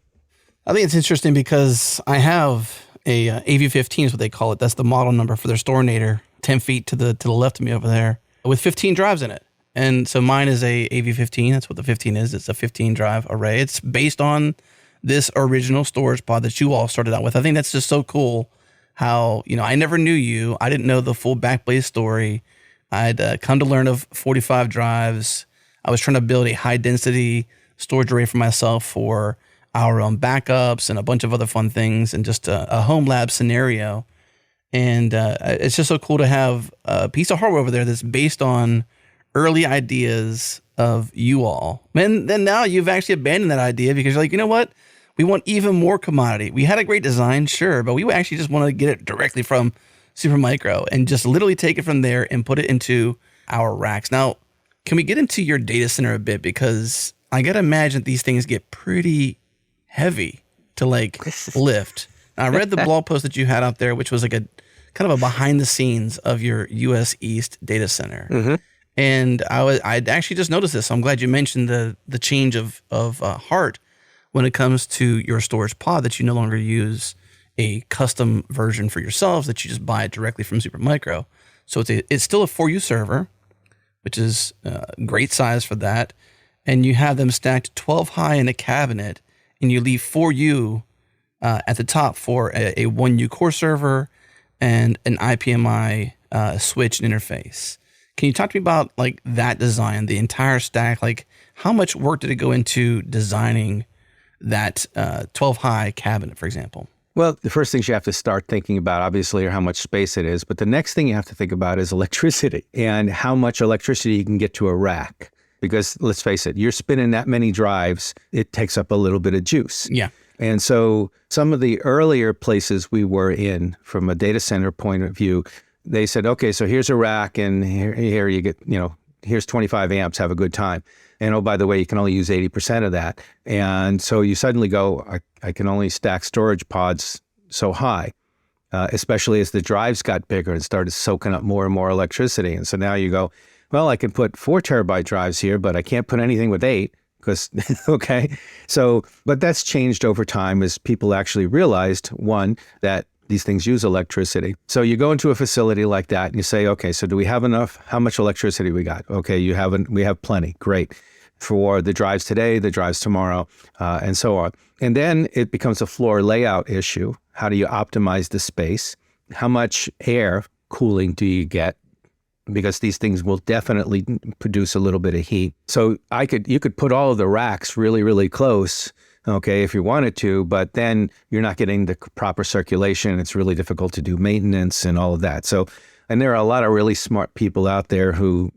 I think it's interesting because I have a AV15 is what they call it. That's the model number for their Storinator, 10 feet to the left of me over there, with 15 drives in it. And so mine is a AV15. That's what the 15 is. It's a 15 drive array. It's based on this original storage pod that you all started out with. I think that's just so cool how, I never knew you. I didn't know the full Backblaze story. I'd come to learn of 45 drives. I was trying to build a high density storage array for myself for our own backups and a bunch of other fun things, and just a home lab scenario. And it's just so cool to have a piece of hardware over there that's based on early ideas of you all. And then now you've actually abandoned that idea because you're like, you know what? We want even more commodity. We had a great design, sure, but we actually just want to get it directly from Supermicro and just literally take it from there and put it into our racks. Now, can we get into your data center a bit? Because I got to imagine these things get pretty heavy to lift. Now, I read the blog post that you had out there, which was like a kind of a behind the scenes of your US East data center. Mm-hmm. And I'd actually just noticed this. So I'm glad you mentioned the change of heart when it comes to your storage pod, that you no longer use a custom version for yourselves, that you just buy it directly from Supermicro. So it's still a 4U server, which is great size for that. And you have them stacked 12 high in a cabinet, and you leave 4U at the top for a 1U core server and an IPMI switch and interface. Can you talk to me about that design, the entire stack? How much work did it go into designing that 12 high cabinet, for example? Well, the first things you have to start thinking about, obviously, are how much space it is. But the next thing you have to think about is electricity and how much electricity you can get to a rack. Because let's face it, you're spinning that many drives, it takes up a little bit of juice. Yeah. And so some of the earlier places we were in, from a data center point of view, they said, okay, so here's a rack, and here you get, here's 25 amps, have a good time. And oh, by the way, you can only use 80% of that. And so you suddenly go, I can only stack storage pods so high, especially as the drives got bigger and started soaking up more and more electricity. And so now you go, well, I can put 4 terabyte drives here, but I can't put anything with 8 because, okay. So, but that's changed over time as people actually realized, one, that these things use electricity. So you go into a facility like that and you say, okay, so do we have enough? How much electricity we got? Okay, we have plenty. Great. For the drives today, the drives tomorrow, and so on. And then it becomes a floor layout issue. How do you optimize the space? How much air cooling do you get? Because these things will definitely produce a little bit of heat. So you could put all of the racks really, really close, okay, if you wanted to, but then you're not getting the proper circulation. It's really difficult to do maintenance and all of that. So, and there are a lot of really smart people out there who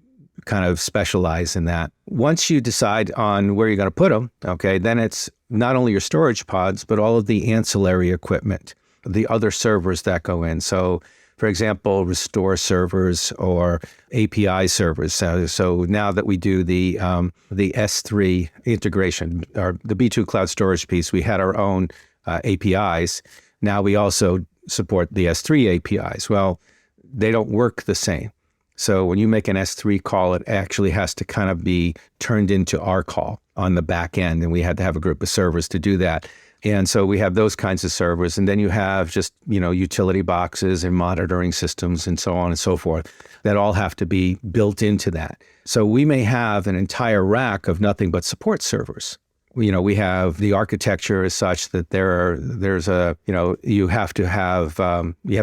kind of specialize in that. Once you decide on where you're going to put them, okay, then it's not only your storage pods, but all of the ancillary equipment, the other servers that go in. So, for example, restore servers or API servers. So now that we do the S3 integration, or the B2 cloud storage piece, we had our own APIs. Now we also support the S3 APIs. Well, they don't work the same. So when you make an S3 call, it actually has to kind of be turned into our call on the back end. And we had to have a group of servers to do that. And so we have those kinds of servers. And then you have just, utility boxes and monitoring systems and so on and so forth that all have to be built into that. So we may have an entire rack of nothing but support servers. we have the architecture is such that you have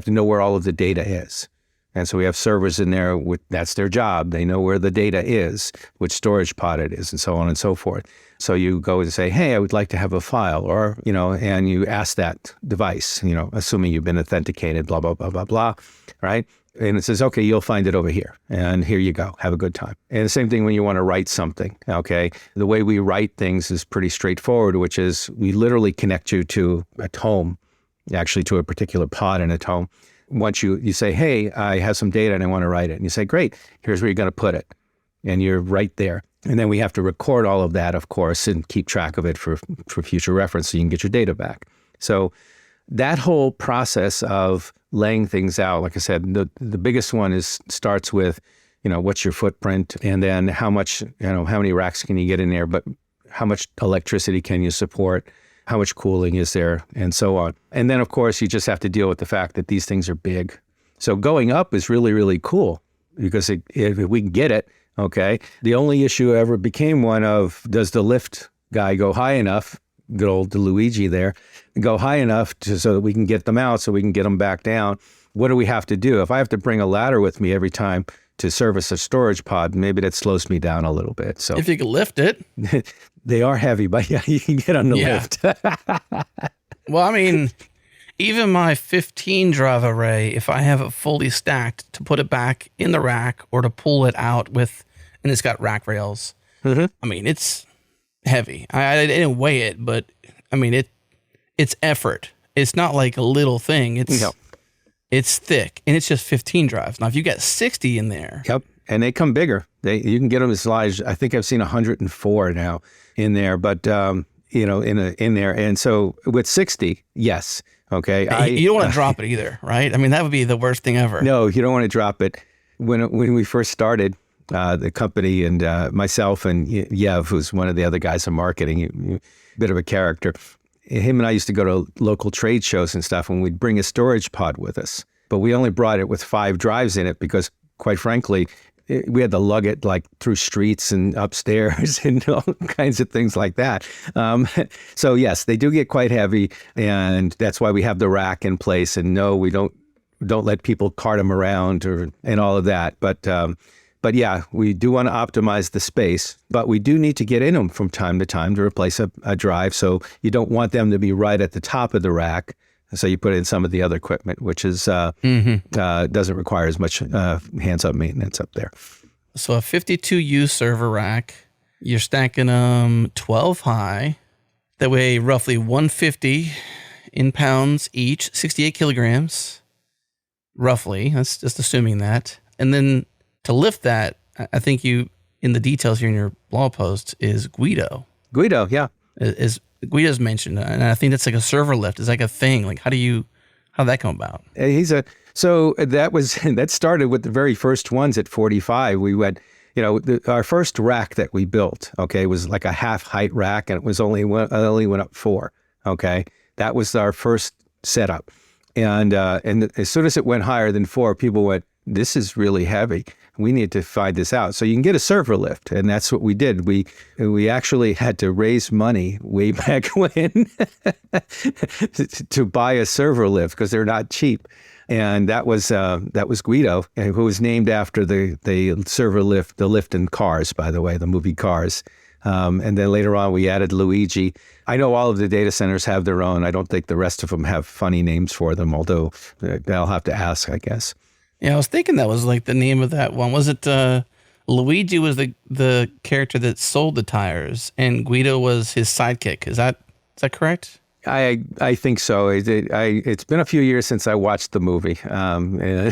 to know where all of the data is. And so we have servers in there that's their job. They know where the data is, which storage pod it is, and so on and so forth. So you go and say, hey, I would like to have a file, or, and you ask that device, assuming you've been authenticated, blah, blah, blah, blah, blah, right? And it says, okay, you'll find it over here. And here you go. Have a good time. And the same thing when you want to write something, okay? The way we write things is pretty straightforward, which is we literally connect you to a home, actually to a particular pod in a home. Once you say, hey, I have some data and I want to write it. And you say, great, here's where you're going to put it. And you're right there. And then we have to record all of that, of course, and keep track of it for future reference so you can get your data back. So that whole process of laying things out, like I said, the biggest one starts with, what's your footprint, and then how many racks can you get in there, but how much electricity can you support, how much cooling is there, and so on. And then, of course, you just have to deal with the fact that these things are big. So going up is really, really cool because if we can get it, okay. The only issue ever became one of, does the lift guy go high enough, good old Luigi there, go high enough so that we can get them out, so we can get them back down? What do we have to do? If I have to bring a ladder with me every time to service a storage pod, maybe that slows me down a little bit. So if you can lift it. They are heavy, but yeah, you can get on the lift. Well, I mean, even my 15 drive array, if I have it fully stacked, to put it back in the rack or to pull it out and it's got rack rails. Mm-hmm. I mean, it's heavy. I didn't weigh it, but I mean, it's effort. It's not like a little thing. It's thick, and it's just 15 drives. Now, if you got 60 in there. Yep, and they come bigger. You can get them as large. I think I've seen 104 now in there, but in there. And so with 60, yes. Okay. You don't want to drop it either, right? I mean, that would be the worst thing ever. No, you don't want to drop it. When we first started the company, and myself and Yev, who's one of the other guys in marketing, a bit of a character, him and I used to go to local trade shows and stuff, and we'd bring a storage pod with us. But we only brought it with 5 drives in it because, quite frankly, we had to lug it like through streets and upstairs and all kinds of things like that. So yes, they do get quite heavy, and that's why we have the rack in place. And no, we don't let people cart them around and all of that. But yeah, we do want to optimize the space, but we do need to get in them from time to time to replace a drive. So you don't want them to be right at the top of the rack. So you put in some of the other equipment, which is doesn't require as much hands-on maintenance up there. So a 52U server rack, you're stacking them 12 high. That weigh roughly 150 in pounds each, 68 kilograms, roughly. That's just assuming that. And then to lift that, I think in the details here in your blog post is Guido. Guido, yeah. Guido's mentioned, and I think that's like a server lift. It's like a thing. Like, how did that come about? So that started with the very first ones at 45. We went, our first rack that we built, okay, was like a half height rack, and it was only went up 4. Okay, that was our first setup, and as soon as it went higher than 4, people went, this is really heavy. We need to find this out. So you can get a server lift, and that's what we did. We actually had to raise money way back when to buy a server lift because they're not cheap. And that was Guido, who was named after the server lift, the lift in Cars, by the way, the movie Cars. And then later on, we added Luigi. I know all of the data centers have their own. I don't think the rest of them have funny names for them, although I'll have to ask, I guess. Yeah, I was thinking that was like the name of that one. Was it Luigi was the character that sold the tires, and Guido was his sidekick? Is that correct? I think so. It's been a few years since I watched the movie. I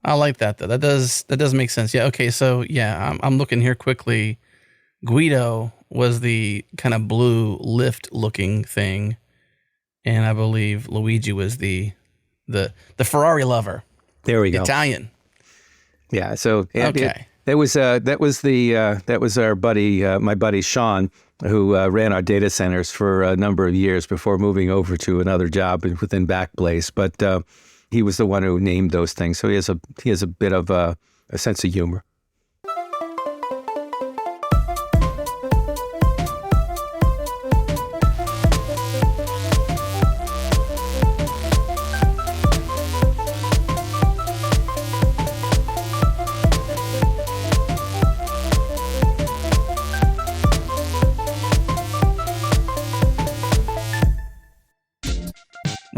like that though. That does make sense. Yeah. Okay. So yeah, I'm looking here quickly. Guido was the kind of blue lift looking thing, and I believe Luigi was the Ferrari lover. There we go. Italian. Yeah. So okay. That was our buddy, my buddy Sean, who ran our data centers for a number of years before moving over to another job within Backblaze. But he was the one who named those things, so he has a bit of a sense of humor.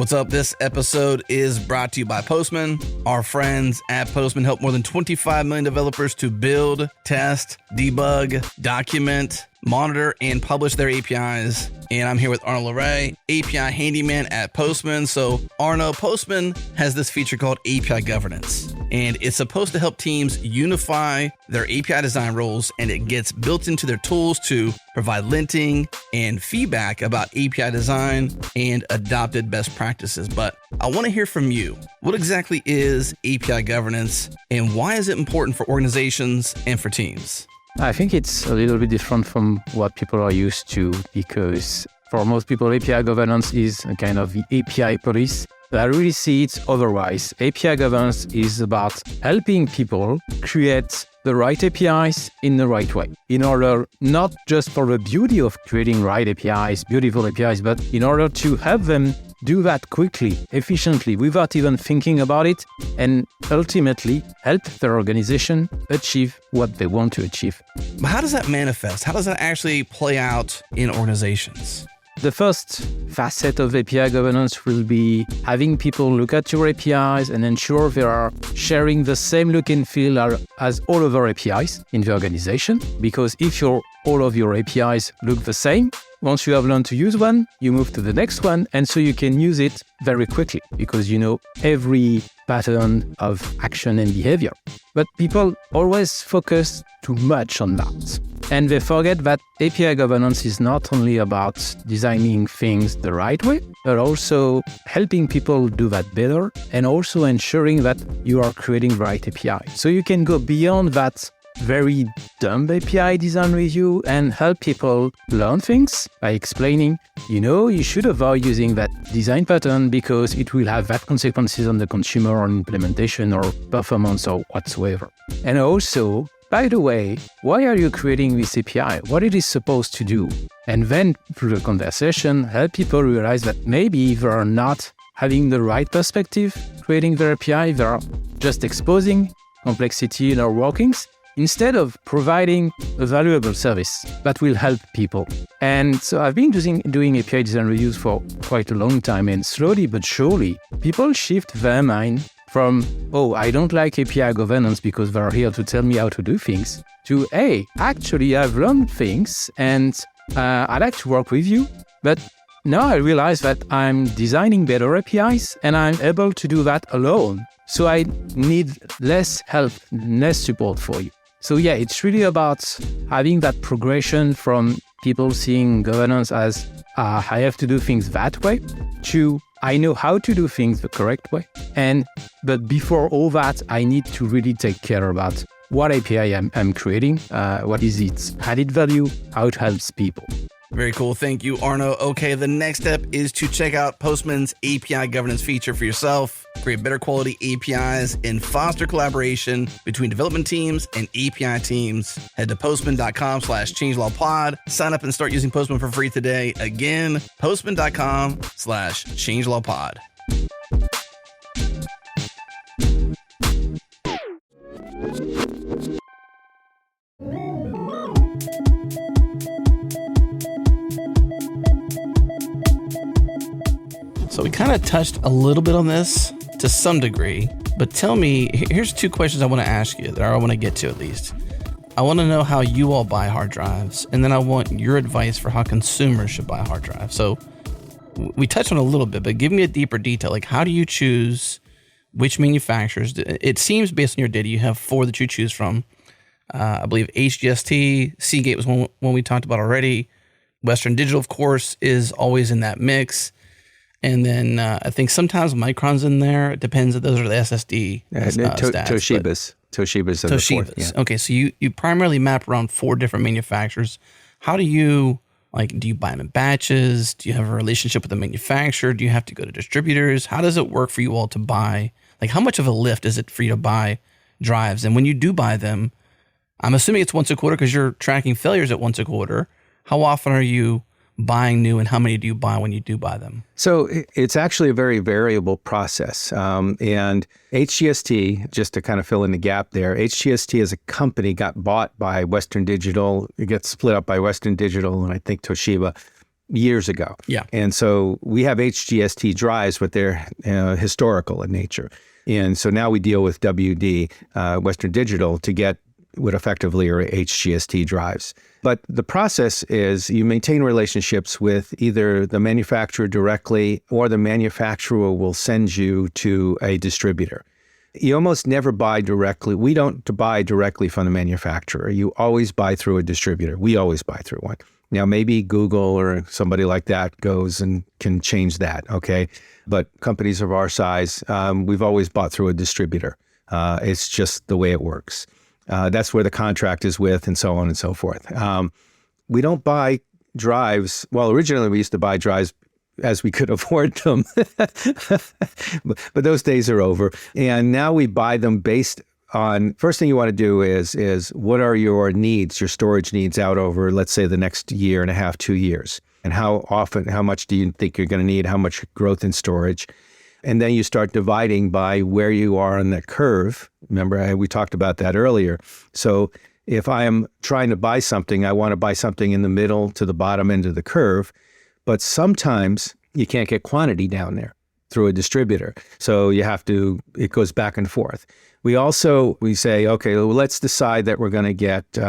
What's up? This episode is brought to you by Postman. Our friends at Postman help more than 25 million developers to build, test, debug, document, monitor, and publish their APIs. And I'm here with Arno Larray, API handyman at Postman. So Arno, Postman has this feature called API governance, and it's supposed to help teams unify their API design roles, and it gets built into their tools to provide linting and feedback about API design and adopted best practices. But I want to hear from you. What exactly is API governance, and why is it important for organizations and for teams? I think it's a little bit different from what people are used to, because for most people, API governance is a kind of the API police. But I really see it otherwise. API governance is about helping people create the right APIs in the right way, in order not just for the beauty of creating right APIs, beautiful APIs, but in order to help them do that quickly, efficiently, without even thinking about it, and ultimately help their organization achieve what they want to achieve. But how does that manifest? How does that actually play out in organizations? The first facet of API governance will be having people look at your APIs and ensure they are sharing the same look and feel as all other APIs in the organization. Because if all of your APIs look the same, once you have learned to use one, you move to the next one, and so you can use it very quickly because you know every pattern of action and behavior. But people always focus too much on that. And they forget that API governance is not only about designing things the right way, but also helping people do that better, and also ensuring that you are creating the right API. So you can go beyond that very dumb API design review and help people learn things by explaining, you should avoid using that design pattern because it will have bad consequences on the consumer, on implementation or performance or whatsoever. And also, by the way, why are you creating this API? What it is supposed to do? And then through the conversation, help people realize that maybe they are not having the right perspective creating their API. They are just exposing complexity in our workings, instead of providing a valuable service that will help people. And so I've been doing API design reviews for quite a long time, and slowly but surely, people shift their mind from, I don't like API governance because they're here to tell me how to do things, to, hey, actually I've learned things and I like to work with you, but now I realize that I'm designing better APIs and I'm able to do that alone. So I need less help, less support for you. So yeah, it's really about having that progression from people seeing governance as I have to do things that way to I know how to do things the correct way. But before all that, I need to really take care about what API I'm creating, what is its added value, how it helps people. Very cool. Thank you, Arno. Okay, the next step is to check out Postman's API governance feature for yourself, create better quality APIs, and foster collaboration between development teams and API teams. Head to postman.com/changelogpod. Sign up and start using Postman for free today. Again, postman.com/changelogpod. So we kind of touched a little bit on this to some degree, but tell me, here's two questions I want to ask you, that I want to get to at least. I want to know how you all buy hard drives, and then I want your advice for how consumers should buy hard drives. So we touched on it a little bit, but give me a deeper detail. Like, how do you choose which manufacturers? It seems based on your data, you have 4 that you choose from. I believe HGST, Seagate was one we talked about already. Western Digital, of course, is always in that mix. And then I think sometimes Micron's in there. It depends if those are the SSD stats. Toshiba's in the fourth. Yeah. Okay, so you primarily map around 4 different manufacturers. How do you, do you buy them in batches? Do you have a relationship with the manufacturer? Do you have to go to distributors? How does it work for you all to buy? How much of a lift is it for you to buy drives? And when you do buy them, I'm assuming it's once a quarter because you're tracking failures at once a quarter. How often are you buying new, and how many do you buy when you do buy them? So it's actually a very variable process. And HGST, just to kind of fill in the gap there, HGST as a company got bought by Western Digital. It gets split up by Western Digital and I think Toshiba. years ago. Yeah. And so we have HGST drives, but they're historical in nature. And so now we deal with WD, Western Digital, to get what effectively are HGST drives. But the process is you maintain relationships with either the manufacturer directly, or the manufacturer will send you to a distributor. You almost never buy directly. We don't buy directly from the manufacturer. You always buy through a distributor. We always buy through one. Now, maybe Google or somebody like that goes and can change that, okay? But companies of our size, we've always bought through a distributor. It's just the way it works. That's where the contract is with, and so on and so forth. We don't buy drives. Well, originally we used to buy drives as we could afford them, but those days are over. And now we buy them based on, first thing you want to do is what are your needs, your storage needs out over, let's say, the next year and a half, 2 years, and how much do you think you're going to need, how much growth in storage. And then you start dividing by where you are on that curve. Remember, we talked about that earlier. So if I am trying to buy something, I want to buy something in the middle to the bottom end of the curve. But sometimes you can't get quantity down there through a distributor. So it goes back and forth. We say, okay, well, let's decide that we're going to get 8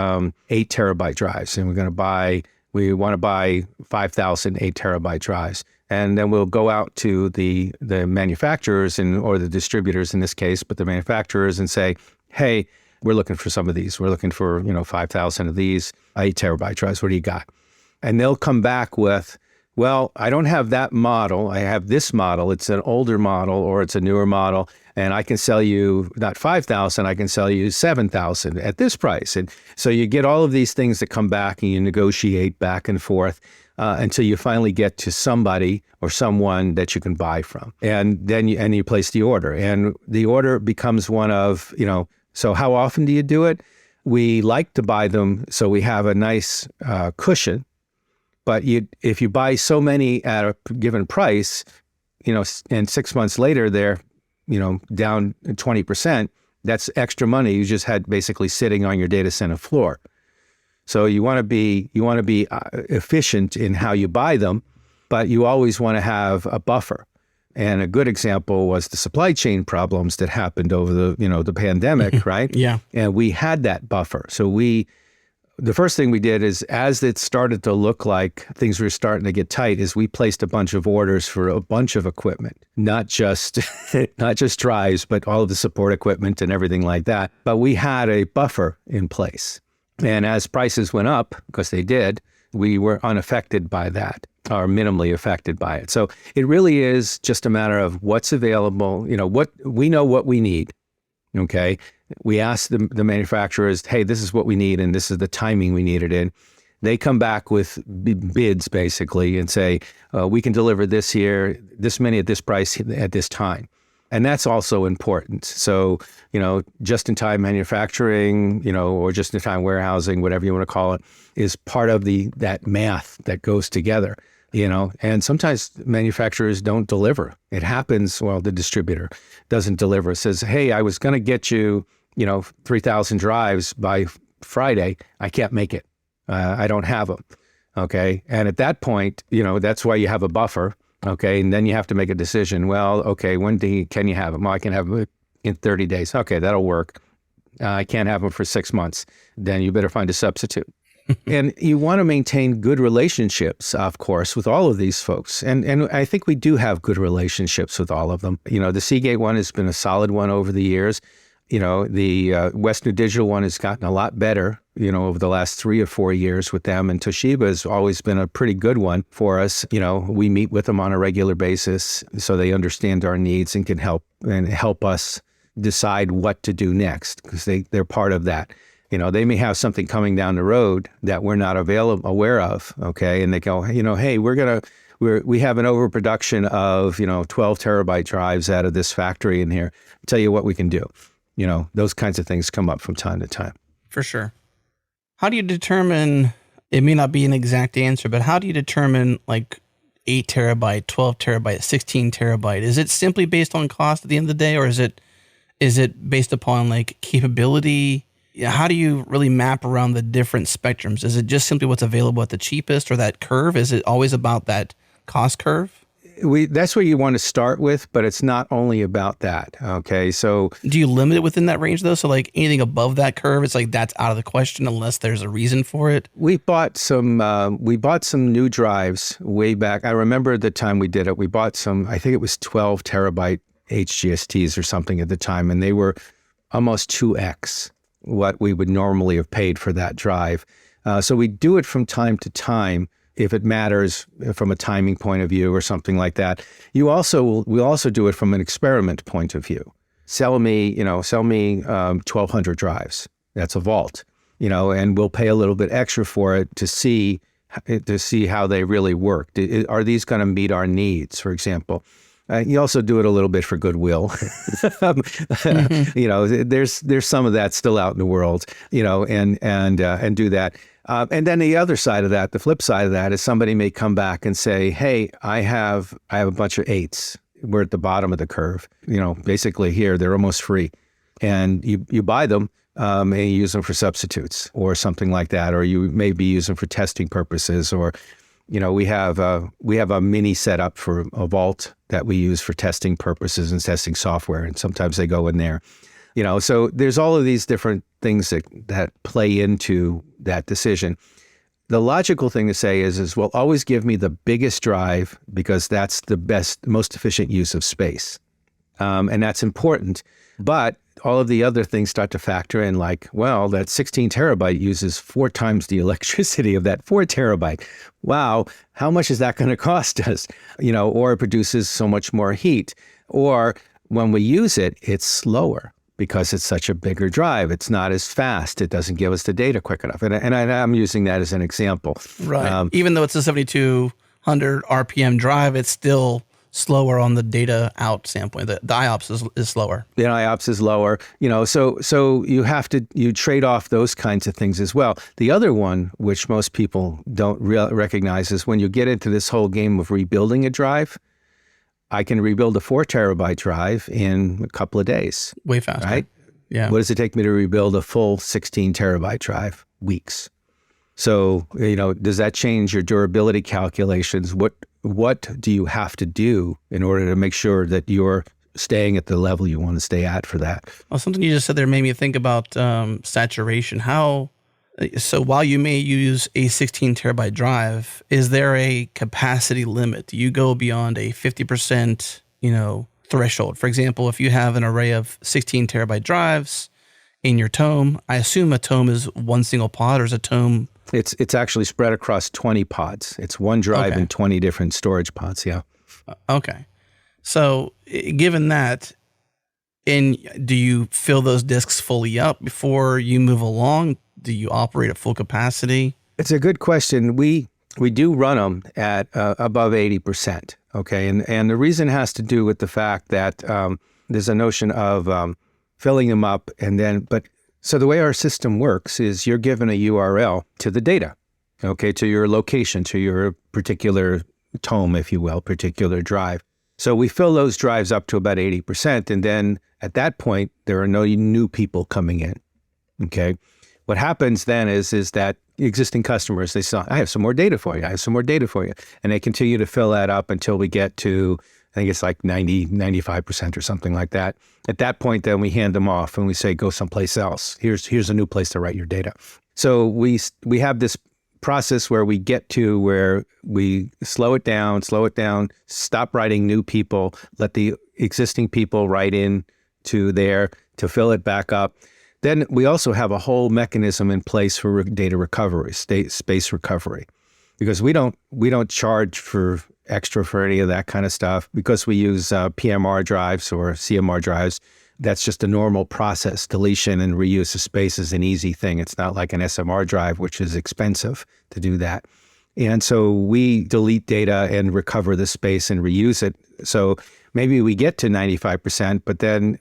terabyte drives, and we want to buy 5,000 8 terabyte drives. And then we'll go out to the manufacturers or the distributors in this case, but the manufacturers, and say, hey, we're looking for some of these. We're looking for 5,000 of these 8 terabyte drives. What do you got? And they'll come back with, well, I don't have that model. I have this model. It's an older model or it's a newer model. And I can sell you not 5,000, I can sell you 7,000 at this price. And so you get all of these things that come back, and you negotiate back and forth until you finally get to somebody or someone that you can buy from. And then you place the order. And the order becomes one of, so how often do you do it? We like to buy them so we have a nice cushion. But if you buy so many at a given price, and 6 months later they're, down 20%, that's extra money you just had basically sitting on your data center floor. So you want to be efficient in how you buy them, but you always want to have a buffer. And a good example was the supply chain problems that happened over the pandemic, right? Yeah. And we had that buffer. So the first thing we did is, as it started to look like things were starting to get tight, is we placed a bunch of orders for a bunch of equipment, not just drives, but all of the support equipment and everything like that. But we had a buffer in place. And as prices went up, because they did, we were unaffected by that, or minimally affected by it. So it really is just a matter of what's available. What we need. Okay. We ask the manufacturers, hey, this is what we need, and this is the timing we need it in. They come back with bids, basically, and say, we can deliver this here, this many at this price at this time. And that's also important. So, just-in-time manufacturing, or just-in-time warehousing, whatever you want to call it, is part of that math that goes together. And sometimes manufacturers don't deliver. It happens, the distributor doesn't deliver. It says, hey, I was going to get you, 3,000 drives by Friday. I can't make it. I don't have them. Okay. And at that point, that's why you have a buffer. Okay. And then you have to make a decision. Well, okay, when can you have them? Well, I can have them in 30 days. Okay, that'll work. I can't have them for 6 months. Then you better find a substitute. And you want to maintain good relationships, of course, with all of these folks. And I think we do have good relationships with all of them. The Seagate one has been a solid one over the years. The Western Digital one has gotten a lot better, over the last 3 or 4 years with them. And Toshiba has always been a pretty good one for us. We meet with them on a regular basis so they understand our needs and can help us decide what to do next, because they're part of that. They may have something coming down the road that we're not aware of, okay? And they go, hey, we have an overproduction of, 12 terabyte drives out of this factory in here. I'll tell you what we can do. Those kinds of things come up from time to time. For sure. How do you determine, it may not be an exact answer, but how do you determine 8 terabyte, 12 terabyte, 16 terabyte? Is it simply based on cost at the end of the day, or is it based upon capability? how do you really map around the different spectrums? Is it just simply what's available at the cheapest, or that curve? Is it always about that cost curve? That's where you want to start with, but it's not only about that. Okay, so do you limit it within that range though? So like anything above that curve, it's like that's out of the question unless there's a reason for it. We bought some new drives way back. I remember the time we did it. We bought some, I think it was 12 terabyte HGSTs or something at the time, and they were almost 2x what we would normally have paid for that drive. So we do it from time to time if it matters from a timing point of view or something like that. We also do it from an experiment point of view. Sell me 1,200 drives. That's a vault, and we'll pay a little bit extra for it to see how they really work. Are these going to meet our needs, for example? You also do it a little bit for goodwill. There's some of that still out in the world, and do that. And then the other side of that, the flip side of that, is somebody may come back and say, "Hey, I have a bunch of 8s. We're at the bottom of the curve. Basically here they're almost free, and you buy them and you use them for substitutes or something like that, or you maybe use them for testing purposes, or we have a mini setup for a vault that we use for testing purposes and testing software, and sometimes they go in there." So there's all of these different things that play into that decision. The logical thing to say is well, always give me the biggest drive because that's the best, most efficient use of space. And that's important. But all of the other things start to factor in, like, well, that 16 terabyte uses 4 times the electricity of that 4 terabyte. Wow, how much is that going to cost us? Or it produces so much more heat. Or when we use it, it's slower because it's such a bigger drive. It's not as fast. It doesn't give us the data quick enough. And I'm using that as an example. Right. Even though it's a 7,200 RPM drive, it's still slower on the data out standpoint. The IOPS is slower. The IOPS is lower. So you trade off those kinds of things as well. The other one, which most people don't recognize, is when you get into this whole game of rebuilding a drive. I can rebuild a 4 terabyte drive in a couple of days. Way faster. Right? Yeah. What does it take me to rebuild a full 16 terabyte drive? Weeks. So, does that change your durability calculations? What do you have to do in order to make sure that you're staying at the level you want to stay at for that? Well, something you just said there made me think about saturation. So while you may use a 16 terabyte drive, is there a capacity limit? Do you go beyond a 50%, threshold? For example, if you have an array of 16 terabyte drives in your tome, I assume a tome is one single pod, or is a tome? It's actually spread across 20 pods. It's one drive and 20 different storage pods. Yeah. Okay. So given that, do you fill those disks fully up before you move along? Do you operate at full capacity? It's a good question. We do run them at above 80%. Okay, and the reason has to do with the fact that there's a notion of filling them up, so the way our system works is you're given a URL to the data, okay, to your location, to your particular tome, if you will, particular drive. So we fill those drives up to about 80%, and then at that point there are no new people coming in. Okay. What happens then is that existing customers, they say, I have some more data for you. And they continue to fill that up until we get to, I think it's like 90, 95% or something like that. At that point, then we hand them off and we say, go someplace else. Here's a new place to write your data. So we have this process where we get to where we slow it down, stop writing new people, let the existing people write in to there to fill it back up. Then we also have a whole mechanism in place for data recovery, space recovery, because we don't charge for extra for any of that kind of stuff because we use PMR drives or CMR drives. That's just a normal process. Deletion and reuse of space is an easy thing. It's not like an SMR drive, which is expensive to do that. And so we delete data and recover the space and reuse it. So maybe we get to 95%, but then,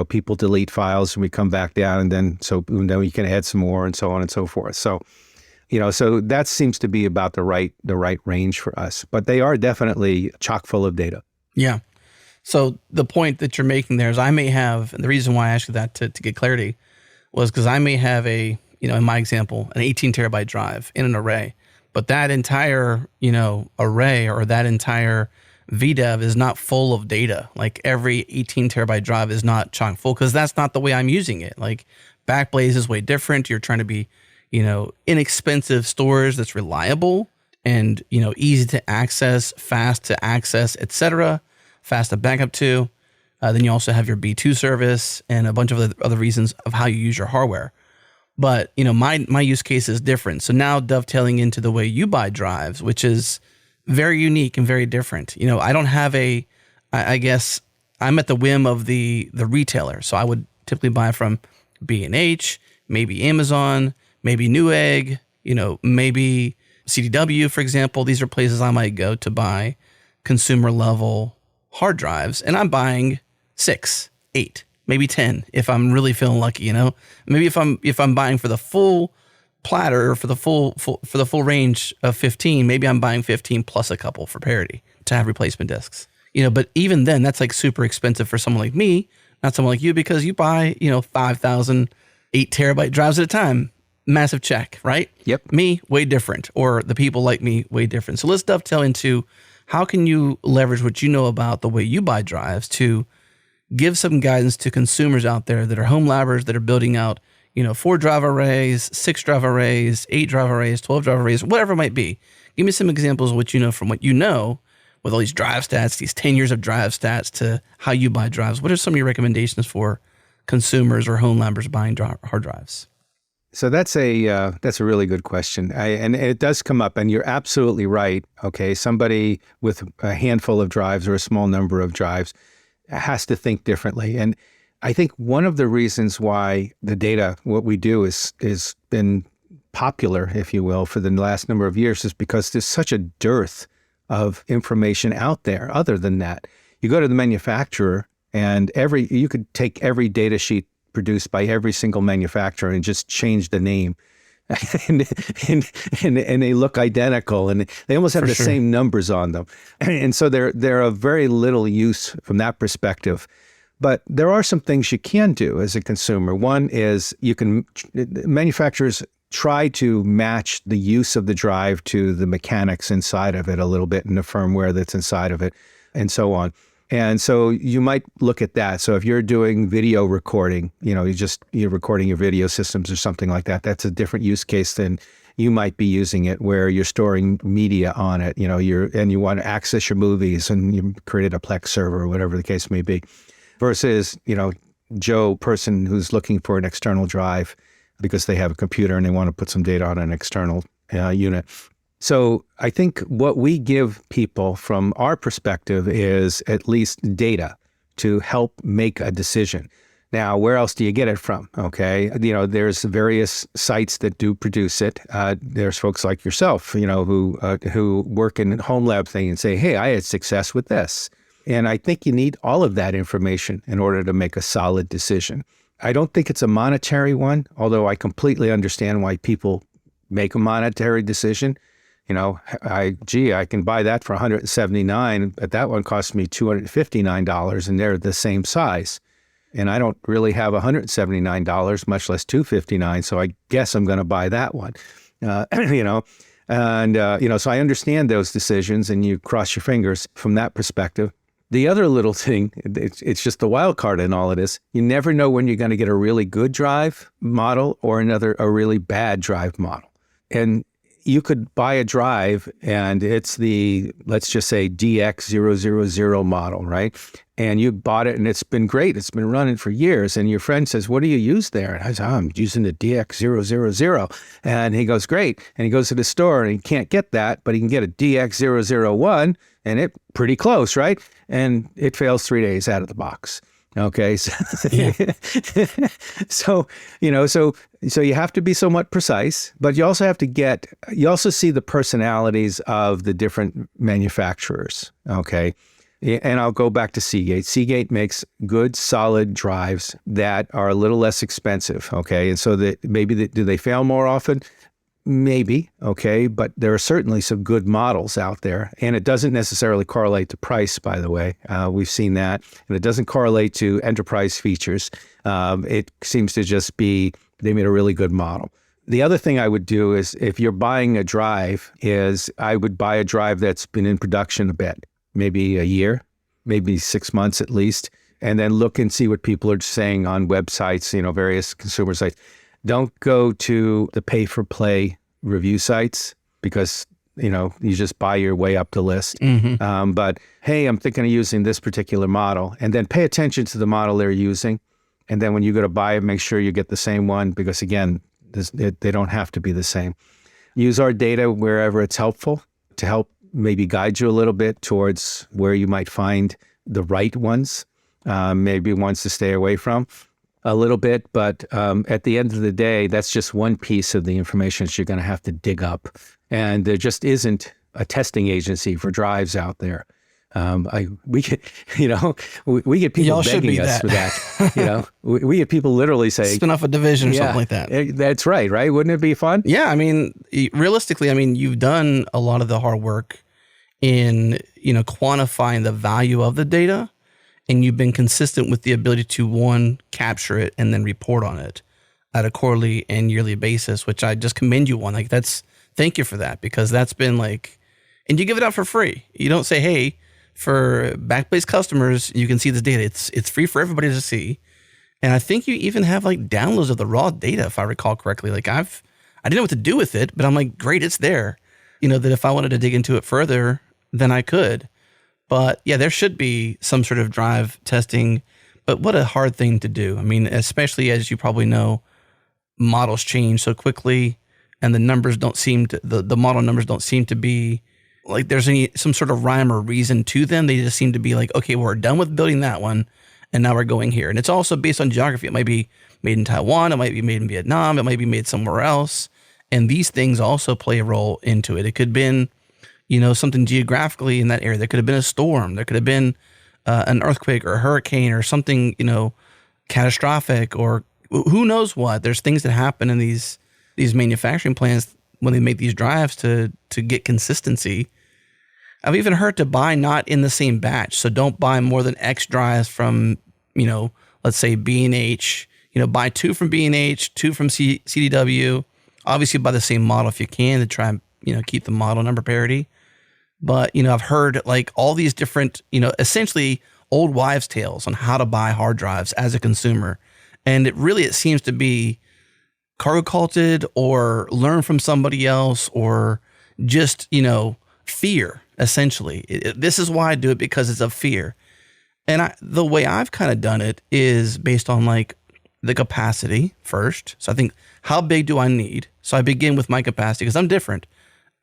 people delete files and we come back down, and then we can add some more and so on and so forth. So, so that seems to be about the right range for us, but they are definitely chock full of data. Yeah. So the point that you're making there is I may have, and the reason why I asked you that to get clarity, was because I may have in my example, an 18 terabyte drive in an array, but that entire, array or that entire VDEV is not full of data. Like every 18 terabyte drive is not chock full because that's not the way I'm using it. Like Backblaze is way different. You're trying to be, inexpensive storage that's reliable and, easy to access, fast to access, etc., fast to back up to. Then you also have your B2 service and a bunch of other reasons of how you use your hardware. But, my use case is different. So now dovetailing into the way you buy drives, which is very unique and very different. I don't have I guess I'm at the whim of the retailer. So I would typically buy from B&H, maybe Amazon, maybe Newegg, maybe CDW, for example. These are places I might go to buy consumer level hard drives. And I'm buying 6, 8, maybe 10 if I'm really feeling lucky, Maybe if I'm buying for the full platter for the full range of 15, maybe I'm buying 15 plus a couple for parity to have replacement discs. But even then that's like super expensive for someone like me, not someone like you, because you buy, 5,000 8 terabyte drives at a time. Massive check, right? Yep. Me, way different, or the people like me, way different. So let's dovetail into how can you leverage what you know about the way you buy drives to give some guidance to consumers out there that are home labbers that are building out 4 drive arrays, 6 drive arrays, 8 drive arrays, 12 drive arrays, whatever it might be. Give me some examples of what you know from what you know with all these drive stats, these 10 years of drive stats to how you buy drives. What are some of your recommendations for consumers or home labbers buying hard drives? So that's a really good question. And it does come up, and you're absolutely right. Okay, somebody with a handful of drives or a small number of drives has to think differently. And I think one of the reasons why the data, what we do is been popular, if you will, for the last number of years is because there's such a dearth of information out there. Other than that, you go to the manufacturer and you could take every data sheet produced by every single manufacturer and just change the name. and they look identical and they almost have the same numbers on them. And so they're of very little use from that perspective. But there are some things you can do as a consumer. One is manufacturers try to match the use of the drive to the mechanics inside of it a little bit and the firmware that's inside of it and so on. And so you might look at that. So if you're doing video recording, you're recording your video systems or something like that, that's a different use case than you might be using it where you're storing media on it, and you want to access your movies and you created a Plex server or whatever the case may be. Versus, Joe person who's looking for an external drive because they have a computer and they want to put some data on an external unit. So I think what we give people from our perspective is at least data to help make a decision. Now, where else do you get it from? Okay. There's various sites that do produce it. There's folks like yourself, who work in home lab thing and say, hey, I had success with this. And I think you need all of that information in order to make a solid decision. I don't think it's a monetary one, although I completely understand why people make a monetary decision. I can buy that for $179, but that one cost me $259 and they're the same size. And I don't really have $179, much less $259. So I guess I'm going to buy that one, so I understand those decisions and you cross your fingers from that perspective. The other little thing, it's just the wild card in all of this. You never know when you're going to get a really good drive model or a really bad drive model. And you could buy a drive and it's let's just say DX000 model, right? And you bought it and it's been great. It's been running for years. And your friend says, what do you use there? And I say, I'm using the DX000. And he goes, great. And he goes to the store and he can't get that, but he can get a DX001 and it pretty close, right? And it fails 3 days out of the box. Okay. So, so you have to be somewhat precise, but you also see the personalities of the different manufacturers. Okay. And I'll go back to Seagate. Seagate makes good, solid drives that are a little less expensive. Okay. And so do they fail more often? Maybe, okay, but there are certainly some good models out there, and it doesn't necessarily correlate to price, by the way. We've seen that, and it doesn't correlate to enterprise features. It seems to just be they made a really good model. The other thing I would do is if you're buying a drive is I would buy a drive that's been in production a bit, maybe a year, maybe 6 months at least, and then look and see what people are saying on websites, various consumer sites. Don't go to the pay-for-play review sites because, you just buy your way up the list. But, hey, I'm thinking of using this particular model. And then pay attention to the model they're using. And then when you go to buy it, make sure you get the same one because, again, they don't have to be the same. Use our data wherever it's helpful to help maybe guide you a little bit towards where you might find the right ones, maybe ones to stay away from a little bit. But at the end of the day, that's just one piece of the information that you're going to have to dig up. And there just isn't a testing agency for drives out there. We get people Y'all should begging be us that. for that. We get people literally say, Spin off a division or something like that. That's right, right? Wouldn't it be fun? Yeah, I mean, realistically, you've done a lot of the hard work in, quantifying the value of the data, and you've been consistent with the ability to, one, capture it and then report on it at a quarterly and yearly basis, which I just commend you on. Thank you for that, because that's been and you give it out for free. You don't say, hey, for Backblaze customers, you can see this data. It's free for everybody to see. And I think you even have downloads of the raw data, if I recall correctly. I didn't know what to do with it, but I'm like, great, it's there. That if I wanted to dig into it further, then I could. But yeah, there should be some sort of drive testing, but what a hard thing to do. Especially as you probably know, models change so quickly and the numbers don't seem to, the model numbers don't seem to be like there's some sort of rhyme or reason to them. They just seem to be okay, we're done with building that one, and now we're going here. And it's also based on geography. It might be made in Taiwan, it might be made in Vietnam, it might be made somewhere else. And these things also play a role into it. It could have been, something geographically in that area. There could have been a storm. There could have been an earthquake or a hurricane or something, catastrophic, or who knows what. There's things that happen in these manufacturing plants when they make these drives to get consistency. I've even heard to buy not in the same batch. So don't buy more than X drives from, let's say B&H, buy 2 from B&H, 2 from CDW, obviously buy the same model if you can to try and, keep the model number parity. But, I've heard all these different, essentially old wives' tales on how to buy hard drives as a consumer. And it seems to be cargo culted or learn from somebody else or just, fear, essentially. This is why I do it, because it's of fear. And the way I've kind of done it is based on the capacity first. So I think, how big do I need? So I begin with my capacity because I'm different.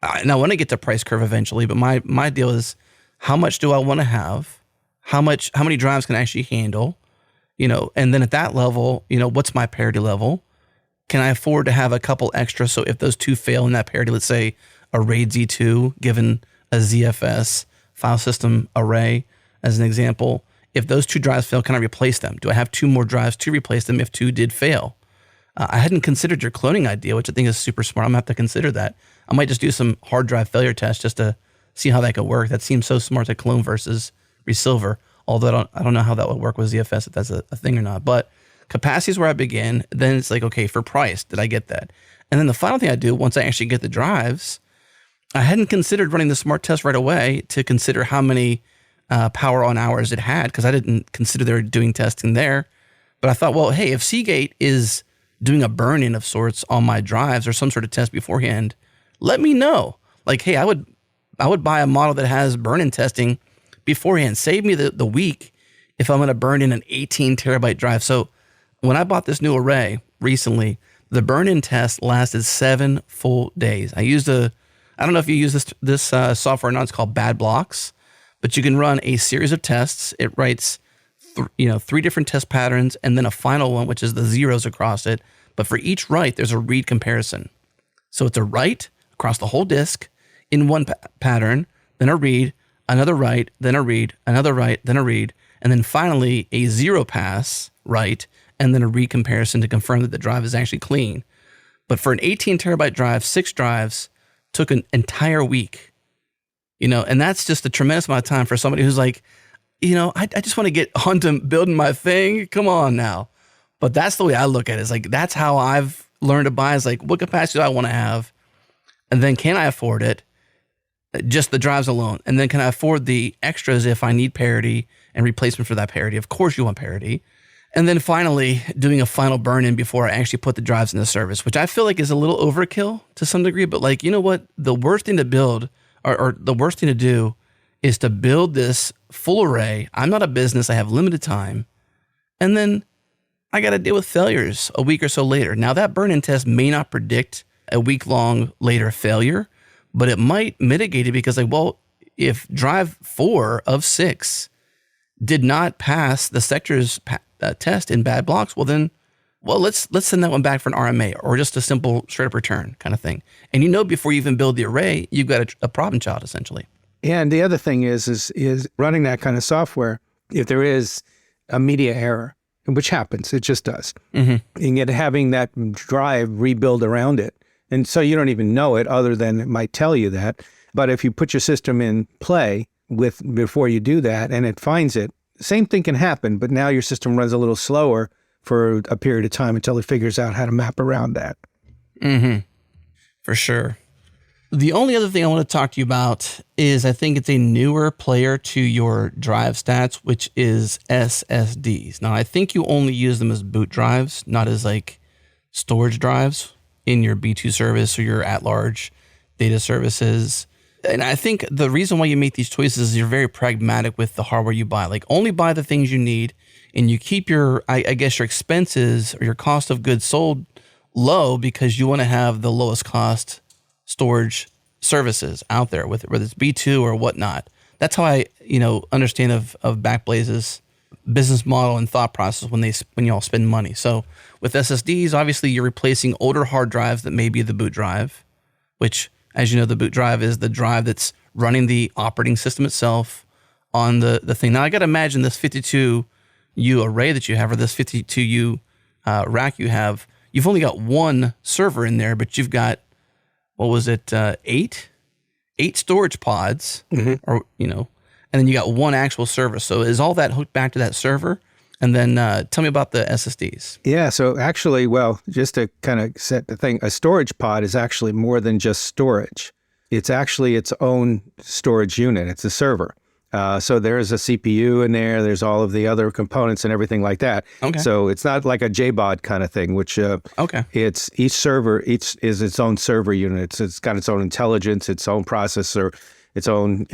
And I want to get to price curve eventually, but my deal is, how much do I want to have? How many drives can I actually handle? And then at that level, what's my parity level? Can I afford to have a couple extra? So if those 2 fail in that parity, let's say a RAID Z2 given a ZFS file system array as an example, if those 2 drives fail, can I replace them? Do I have 2 more drives to replace them if 2 did fail? I hadn't considered your cloning idea, which I think is super smart. I'm going to have to consider that. I might just do some hard drive failure tests just to see how that could work. That seems so smart to clone versus resilver, although I don't know how that would work with ZFS, if that's a thing or not. But capacity is where I begin. Then it's okay, for price, did I get that? And then the final thing I do once I actually get the drives, I hadn't considered running the smart test right away to consider how many power on hours it had, because I didn't consider they were doing testing there. But I thought, well, hey, if Seagate is doing a burn-in of sorts on my drives or some sort of test beforehand, let me know. Hey, I would buy a model that has burn-in testing beforehand. Save me the week if I'm going to burn in an 18 terabyte drive. So when I bought this new array recently, the burn-in test lasted 7 full days. I don't know if you use this software or not. It's called Backblaze, but you can run a series of tests. It writes 3 different test patterns and then a final one, which is the zeros across it. But for each write, there's a read comparison. So it's a write across the whole disk in one pattern, then a read, another write, then a read, another write, then a read, and then finally a 0 pass write, and then a read comparison to confirm that the drive is actually clean. But for an 18 terabyte drive, 6 drives took an entire week, and that's just a tremendous amount of time for somebody who's I just want to get on to building my thing. Come on now. But that's the way I look at it. It's like, that's how I've learned to buy, is like, what capacity do I want to have? And then can I afford it? Just the drives alone. And then can I afford the extras if I need parity and replacement for that parity? Of course you want parity. And then finally doing a final burn-in before I actually put the drives into service, which I feel like is a little overkill to some degree. But like, you know what? The worst thing to build or the worst thing to do is to build this full array. I'm not a business. I have limited time. And then I got to deal with failures a week or so later. Now that burn-in test may not predict a week-long later failure, but it might mitigate it because, like, well, if drive 4 of 6 did not pass the sector's test in bad blocks, let's send that one back for an RMA or just a simple straight-up return kind of thing. And before you even build the array, you've got a problem child essentially. And the other thing is running that kind of software. If there is a media error, which happens, it just does, and yet having that drive rebuild around it. And so you don't even know it other than it might tell you that. But if you put your system in play before you do that and it finds it, same thing can happen, but now your system runs a little slower for a period of time until it figures out how to map around that. For sure. The only other thing I want to talk to you about is I think it's a newer player to your drive stats, which is SSDs. Now, I think you only use them as boot drives, not as like storage drives in your B2 service or your at-large data services. And I think the reason why you make these choices is you're very pragmatic with the hardware you buy. Like, only buy the things you need, and you keep your, I guess, your expenses or your cost of goods sold low because you want to have the lowest cost storage services out there, whether it's B2 or whatnot. That's how I, understand of Backblaze's business model and thought process when you all spend money. So with SSDs, obviously you're replacing older hard drives that may be the boot drive, which, as you know, the boot drive is the drive that's running the operating system itself on the thing. Now I got to imagine this 52U array that you have, or this 52U rack you have, you've only got one server in there, but you've got, what was it, eight storage pods, or, and then you got one actual server. So is all that hooked back to that server? And then tell me about the SSDs. Yeah, so actually, well, just to kind of set the thing, a storage pod is actually more than just storage. It's actually its own storage unit. It's a server. So there's a CPU in there. There's all of the other components and everything like that. Okay. So it's not like a JBOD kind of thing, which it's each server is its own server unit. It's got its own intelligence, its own processor, its own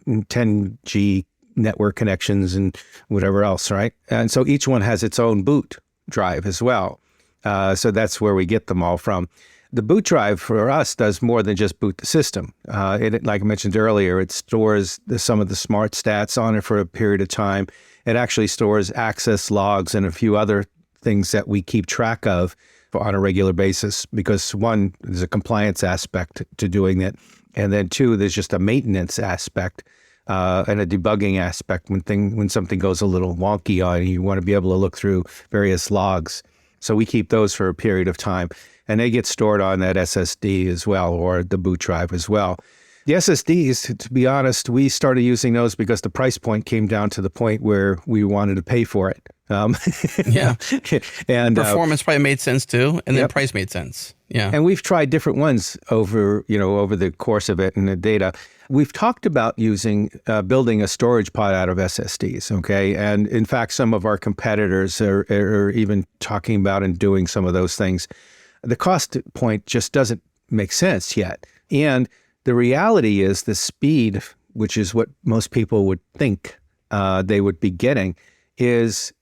10G network connections and whatever else, right? And so each one has its own boot drive as well. So that's where we get them all from. The boot drive for us does more than just boot the system. It, like I mentioned earlier, it stores some of the smart stats on it for a period of time. It actually stores access logs and a few other things that we keep track of on a regular basis, because one, there's a compliance aspect to doing it. And then two, there's just a maintenance aspect and a debugging aspect when something goes a little wonky on you. You want to be able to look through various logs. So we keep those for a period of time. And they get stored on that SSD as well, or the boot drive as well. The SSDs, to be honest, we started using those because the price point came down to the point where we wanted to pay for it. Yeah. And performance probably made sense too, and then price made sense. Yeah. And we've tried different ones over the course of it and the data. We've talked about building a storage pod out of SSDs, okay? And in fact, some of our competitors are even talking about and doing some of those things. The cost point just doesn't make sense yet. And the reality is the speed, which is what most people would think they would be getting, is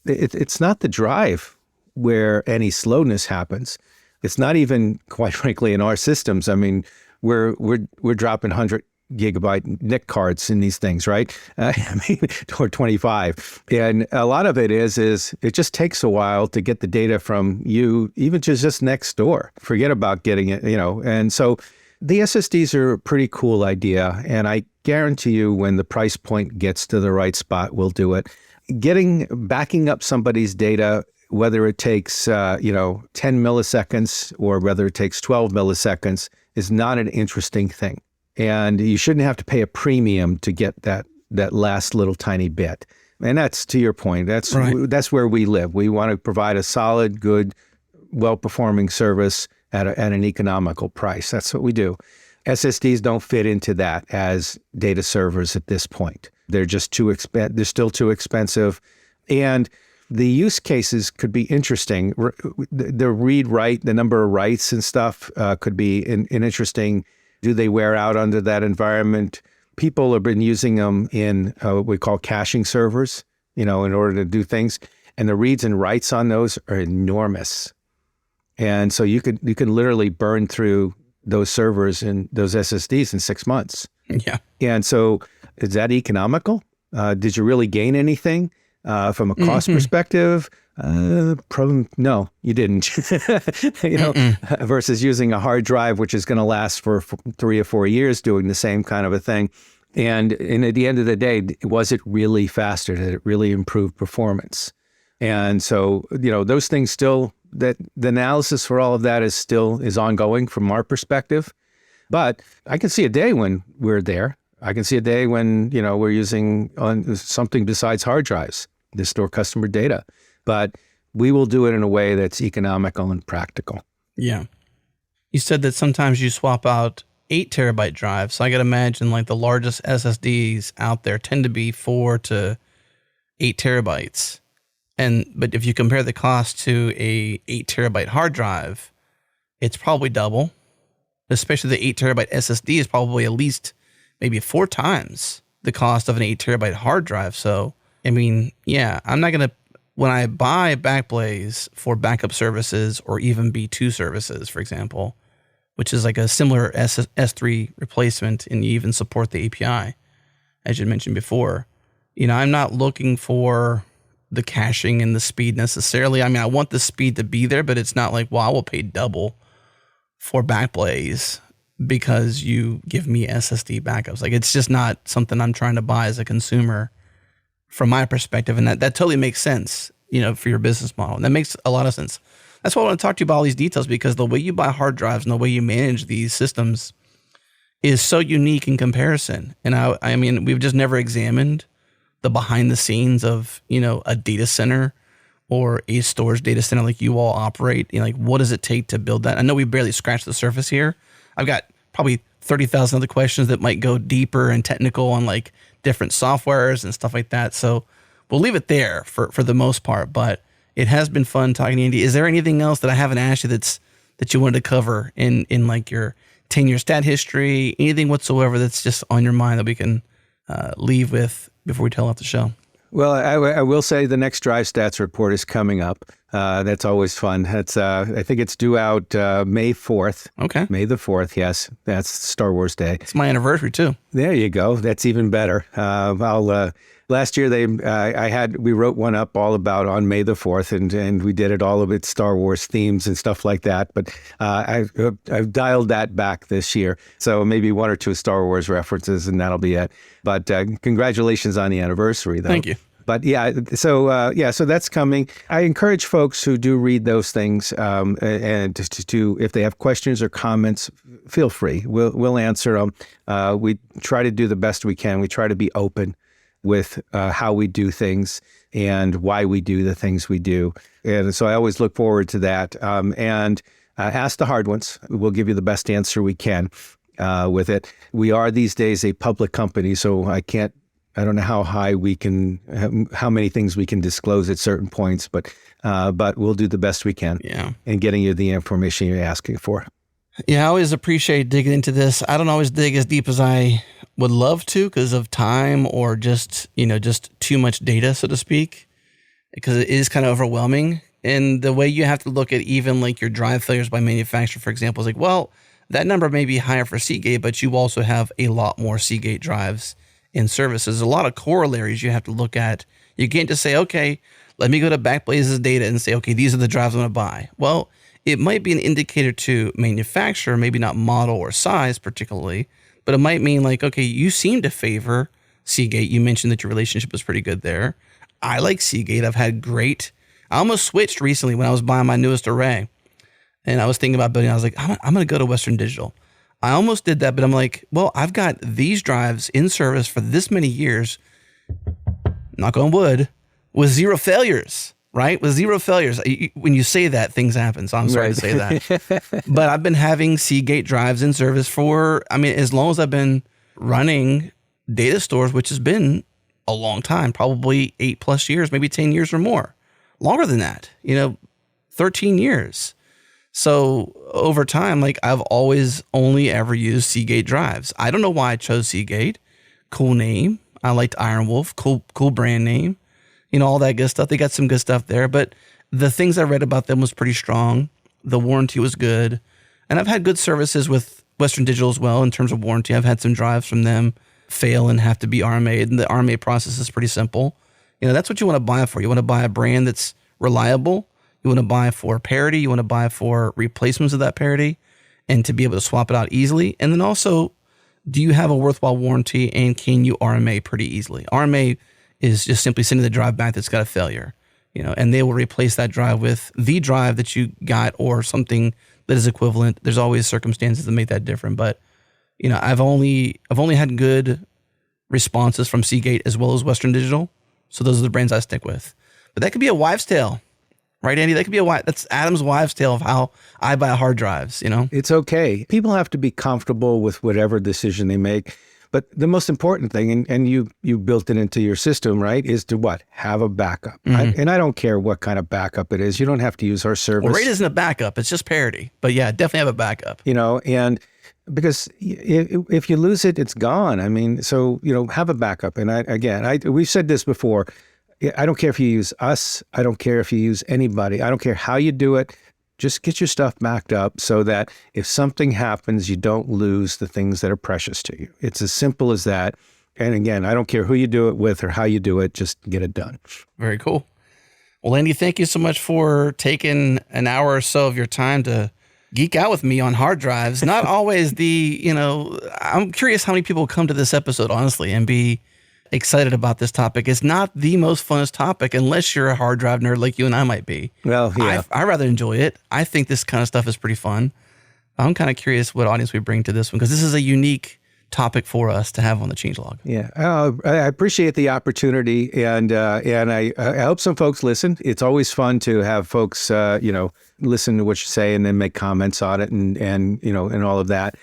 it's not the drive where any slowness happens. It's not even, quite frankly, in our systems. I mean, we're dropping 100 gigabyte NIC cards in these things, right? Or 25. And a lot of it is it just takes a while to get the data from you, even just next door. Forget about getting it, And so the SSDs are a pretty cool idea. And I guarantee you when the price point gets to the right spot, we'll do it. Backing up somebody's data, whether it takes, 10 milliseconds or whether it takes 12 milliseconds, is not an interesting thing. And you shouldn't have to pay a premium to get that last little tiny bit. And that's, to your point, that's Right. that's where we live. We want to provide a solid, good, well-performing service at an economical price. That's what we do. SSDs don't fit into that as data servers at this point. They're just they're still too expensive. And the use cases could be interesting. The read-write, the number of writes and stuff could be interesting. Do they wear out under that environment? People have been using them in what we call caching servers, in order to do things. And the reads and writes on those are enormous. And so you could literally burn through those servers and those SSDs in 6 months. Yeah. And so is that economical? Did you really gain anything from a cost perspective? Probably no, you didn't. Versus using a hard drive, which is going to last for 3 or 4 years doing the same kind of a thing. And at the end of the day, was it really faster? Did it really improve performance? And so, those things still, that the analysis for all of that is ongoing from our perspective. But I can see a day when we're there. I can see a day when, we're using something besides hard drives to store customer data. But we will do it in a way that's economical and practical. Yeah. You said that sometimes you swap out 8 terabyte drives. So I got to imagine like the largest SSDs out there tend to be 4 to 8 terabytes. But if you compare the cost to a 8 terabyte hard drive, it's probably double. Especially the 8 terabyte SSD is probably at least maybe 4 times the cost of an 8 terabyte hard drive. So, I'm not going to, when I buy Backblaze for backup services or even B2 services, for example, which is like a similar S3 replacement, and you even support the API, as you mentioned before, I'm not looking for the caching and the speed necessarily. I want the speed to be there, but it's not like, well, I will pay double for Backblaze because you give me SSD backups. Like, it's just not something I'm trying to buy as a consumer from my perspective. And that totally makes sense, for your business model. And that makes a lot of sense. That's why I want to talk to you about all these details, because the way you buy hard drives and the way you manage these systems is so unique in comparison. And we've just never examined the behind the scenes of, a data center or a storage data center like you all operate. What does it take to build that? I know we barely scratched the surface here. I've got probably 30,000 other questions that might go deeper and technical on like different softwares and stuff like that. So we'll leave it there for the most part, but it has been fun talking to Andy. Is there anything else that I haven't asked you that you wanted to cover in like your 10-year stat history, anything whatsoever that's just on your mind that we can leave with before we tell off the show? Well, I will say the next Drive Stats report is coming up. That's always fun. That's I think it's due out May 4th. Okay. May the 4th, yes. That's Star Wars Day. It's my anniversary too. There you go. That's even better. Last year we wrote one up all about on May the 4th, and we did it all of its Star Wars themes and stuff like that. But I've dialed that back this year, so maybe 1 or 2 Star Wars references, and that'll be it. But congratulations on the anniversary, though. Thank you. But so that's coming. I encourage folks who do read those things, and to if they have questions or comments, feel free. We'll answer them. We try to do the best we can. We try to be open with how we do things and why we do the things we do. And so I always look forward to that. And ask the hard ones. We'll give you the best answer we can with it. We are these days a public company, so I don't know how many things we can disclose at certain points, but we'll do the best we can in getting you the information you're asking for. Yeah, I always appreciate digging into this. I don't always dig as deep as I would love to because of time or just too much data, so to speak, because it is kind of overwhelming. And the way you have to look at even like your drive failures by manufacturer, for example, is like, well, that number may be higher for Seagate, but you also have a lot more Seagate drives in service. There's a lot of corollaries you have to look at. You can't just say, okay, let me go to Backblaze's data and say, okay, these are the drives I'm going to buy. Well, it might be an indicator to manufacturer, maybe not model or size particularly, but it might mean like, okay, you seem to favor Seagate. You mentioned that your relationship was pretty good there. I like Seagate. I almost switched recently when I was buying my newest array. And I was thinking about building, I was like, I'm going to go to Western Digital. I almost did that, but I'm like, well, I've got these drives in service for this many years. knock on wood, with zero failures, right? With zero failures. When you say that, things happen. So I'm sorry to say that. But I've been having Seagate drives in service for, as long as I've been running data stores, which has been a long time, probably 8+ years, maybe 10 years or more. Longer than that, 13 years. So over time, I've always only ever used Seagate drives. I don't know why I chose Seagate. Cool name. I liked Iron Wolf. Cool brand name. All that good stuff. They got some good stuff there, but the things I read about them was pretty strong. The warranty was good. And I've had good services with Western Digital as well in terms of warranty. I've had some drives from them fail and have to be RMA'd, and the RMA process is pretty simple. That's what you want to buy for. You want to buy a brand that's reliable. You want to buy for parity. You want to buy for replacements of that parity and to be able to swap it out easily. And then also, do you have a worthwhile warranty and can you RMA pretty easily? RMA is just simply sending the drive back that's got a failure, and they will replace that drive with the drive that you got or something that is equivalent. There's always circumstances that make that different, but I've only had good responses from Seagate as well as Western Digital. So those are the brands I stick with. But that could be a wives' tale. Right, Andy? That could be that's Adam's wives' tale of how I buy hard drives, It's okay. People have to be comfortable with whatever decision they make. But the most important thing, and you built it into your system, right, is to what? Have a backup. And I don't care what kind of backup it is. You don't have to use our service. Well, RAID isn't a backup. It's just parity. But yeah, definitely have a backup. And because if you lose it, it's gone. So, have a backup. And we've said this before. I don't care if you use us. I don't care if you use anybody. I don't care how you do it. Just get your stuff backed up so that if something happens, you don't lose the things that are precious to you. It's as simple as that. And again, I don't care who you do it with or how you do it. Just get it done. Very cool. Well, Andy, thank you so much for taking an hour or so of your time to geek out with me on hard drives. Not always I'm curious how many people come to this episode, honestly, and be excited about this topic. It's not the most funnest topic unless you're a hard drive nerd like you and I might be. Well, yeah. I rather enjoy it. I think this kind of stuff is pretty fun. I'm kind of curious what audience we bring to this one because this is a unique topic for us to have on the changelog. Yeah, I appreciate the opportunity, and I hope some folks listen. It's always fun to have folks, listen to what you say and then make comments on it, and all of that.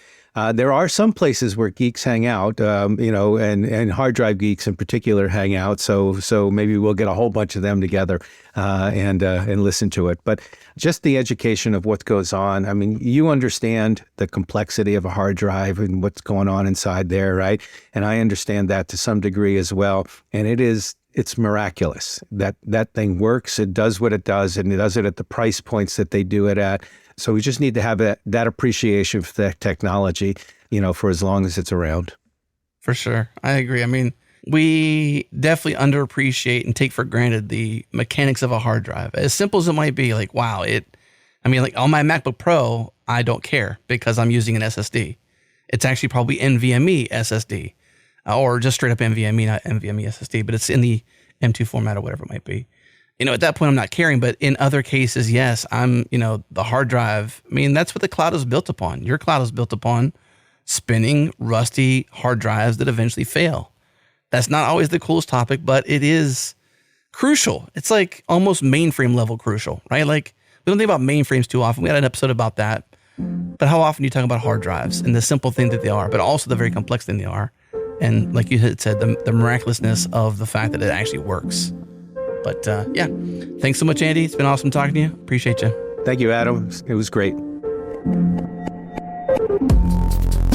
There are some places where geeks hang out, and hard drive geeks in particular hang out. So maybe we'll get a whole bunch of them together and listen to it. But just the education of what goes on. You understand the complexity of a hard drive and what's going on inside there, right? And I understand that to some degree as well. And it's miraculous that thing works. It does what it does, and it does it at the price points that they do it at. So we just need to have that appreciation for that technology, for as long as it's around. For sure. I agree. We definitely underappreciate and take for granted the mechanics of a hard drive. As simple as it might be, on my MacBook Pro, I don't care because I'm using an SSD. It's actually probably NVMe SSD or just straight up NVMe, not NVMe SSD, but it's in the M2 format or whatever it might be. At that point, I'm not caring, but in other cases, yes, the hard drive. That's what the cloud is built upon. Your cloud is built upon spinning rusty hard drives that eventually fail. That's not always the coolest topic, but it is crucial. It's like almost mainframe level crucial, right? We don't think about mainframes too often. We had an episode about that, but how often do you talk about hard drives and the simple thing that they are, but also the very complex thing they are? And like you had said, the miraculousness of the fact that it actually works. But yeah, thanks so much, Andy. It's been awesome talking to you. Appreciate you. Thank you, Adam. It was great.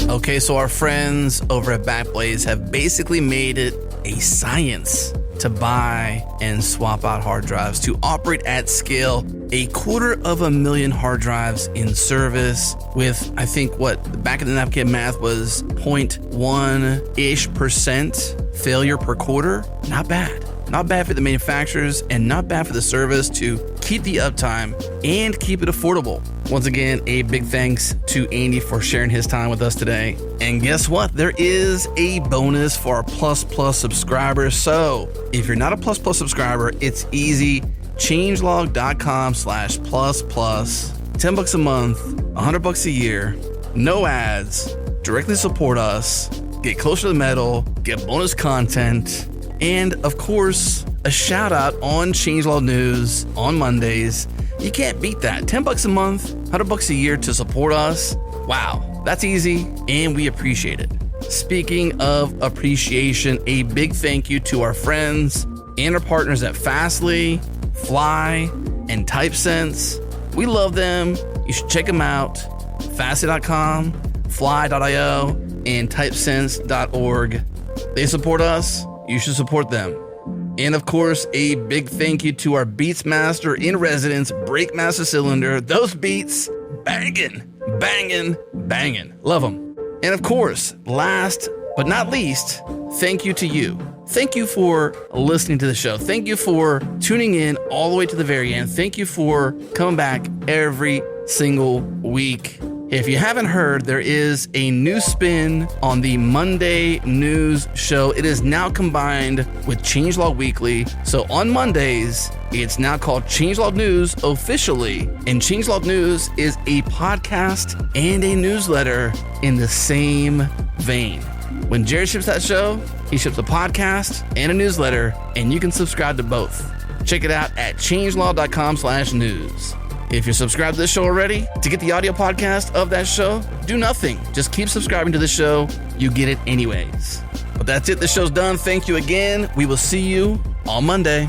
Okay, so our friends over at Backblaze have basically made it a science to buy and swap out hard drives, to operate at scale. 250,000 hard drives in service with, I think, what the back of the napkin math was 0.1-ish% failure per quarter. Not bad. Not bad for the manufacturers and not bad for the service to keep the uptime and keep it affordable. Once again, a big thanks to Andy for sharing his time with us today. And guess what? There is a bonus for our Plus Plus subscribers. So if you're not a Plus Plus subscriber, it's easy. Changelog.com/plus plus. $10 a month, $100 a year, no ads, directly support us, get closer to the metal, get bonus content. And of course, a shout out on Changelog News on Mondays. You can't beat that. $10 a month, $100 a year to support us. Wow, that's easy, and we appreciate it. Speaking of appreciation, a big thank you to our friends and our partners at Fastly, Fly, and TypeSense. We love them. You should check them out. Fastly.com, Fly.io, and Typesense.org. They support us. You should support them. And of course, a big thank you to our Beatsmaster in residence, Breakmaster Cylinder. Those beats, banging, banging, banging. Love them. And of course, last but not least, thank you to you. Thank you for listening to the show. Thank you for tuning in all the way to the very end. Thank you for coming back every single week. If you haven't heard, there is a new spin on the Monday News show. It is now combined with Changelog Weekly. So on Mondays, it's now called Changelog News officially. And Changelog News is a podcast and a newsletter in the same vein. When Jared ships that show, he ships a podcast and a newsletter, and you can subscribe to both. Check it out at changelog.com/news. If you're subscribed to this show already, to get the audio podcast of that show, do nothing. Just keep subscribing to the show. You get it anyways. But that's it. The show's done. Thank you again. We will see you on Monday.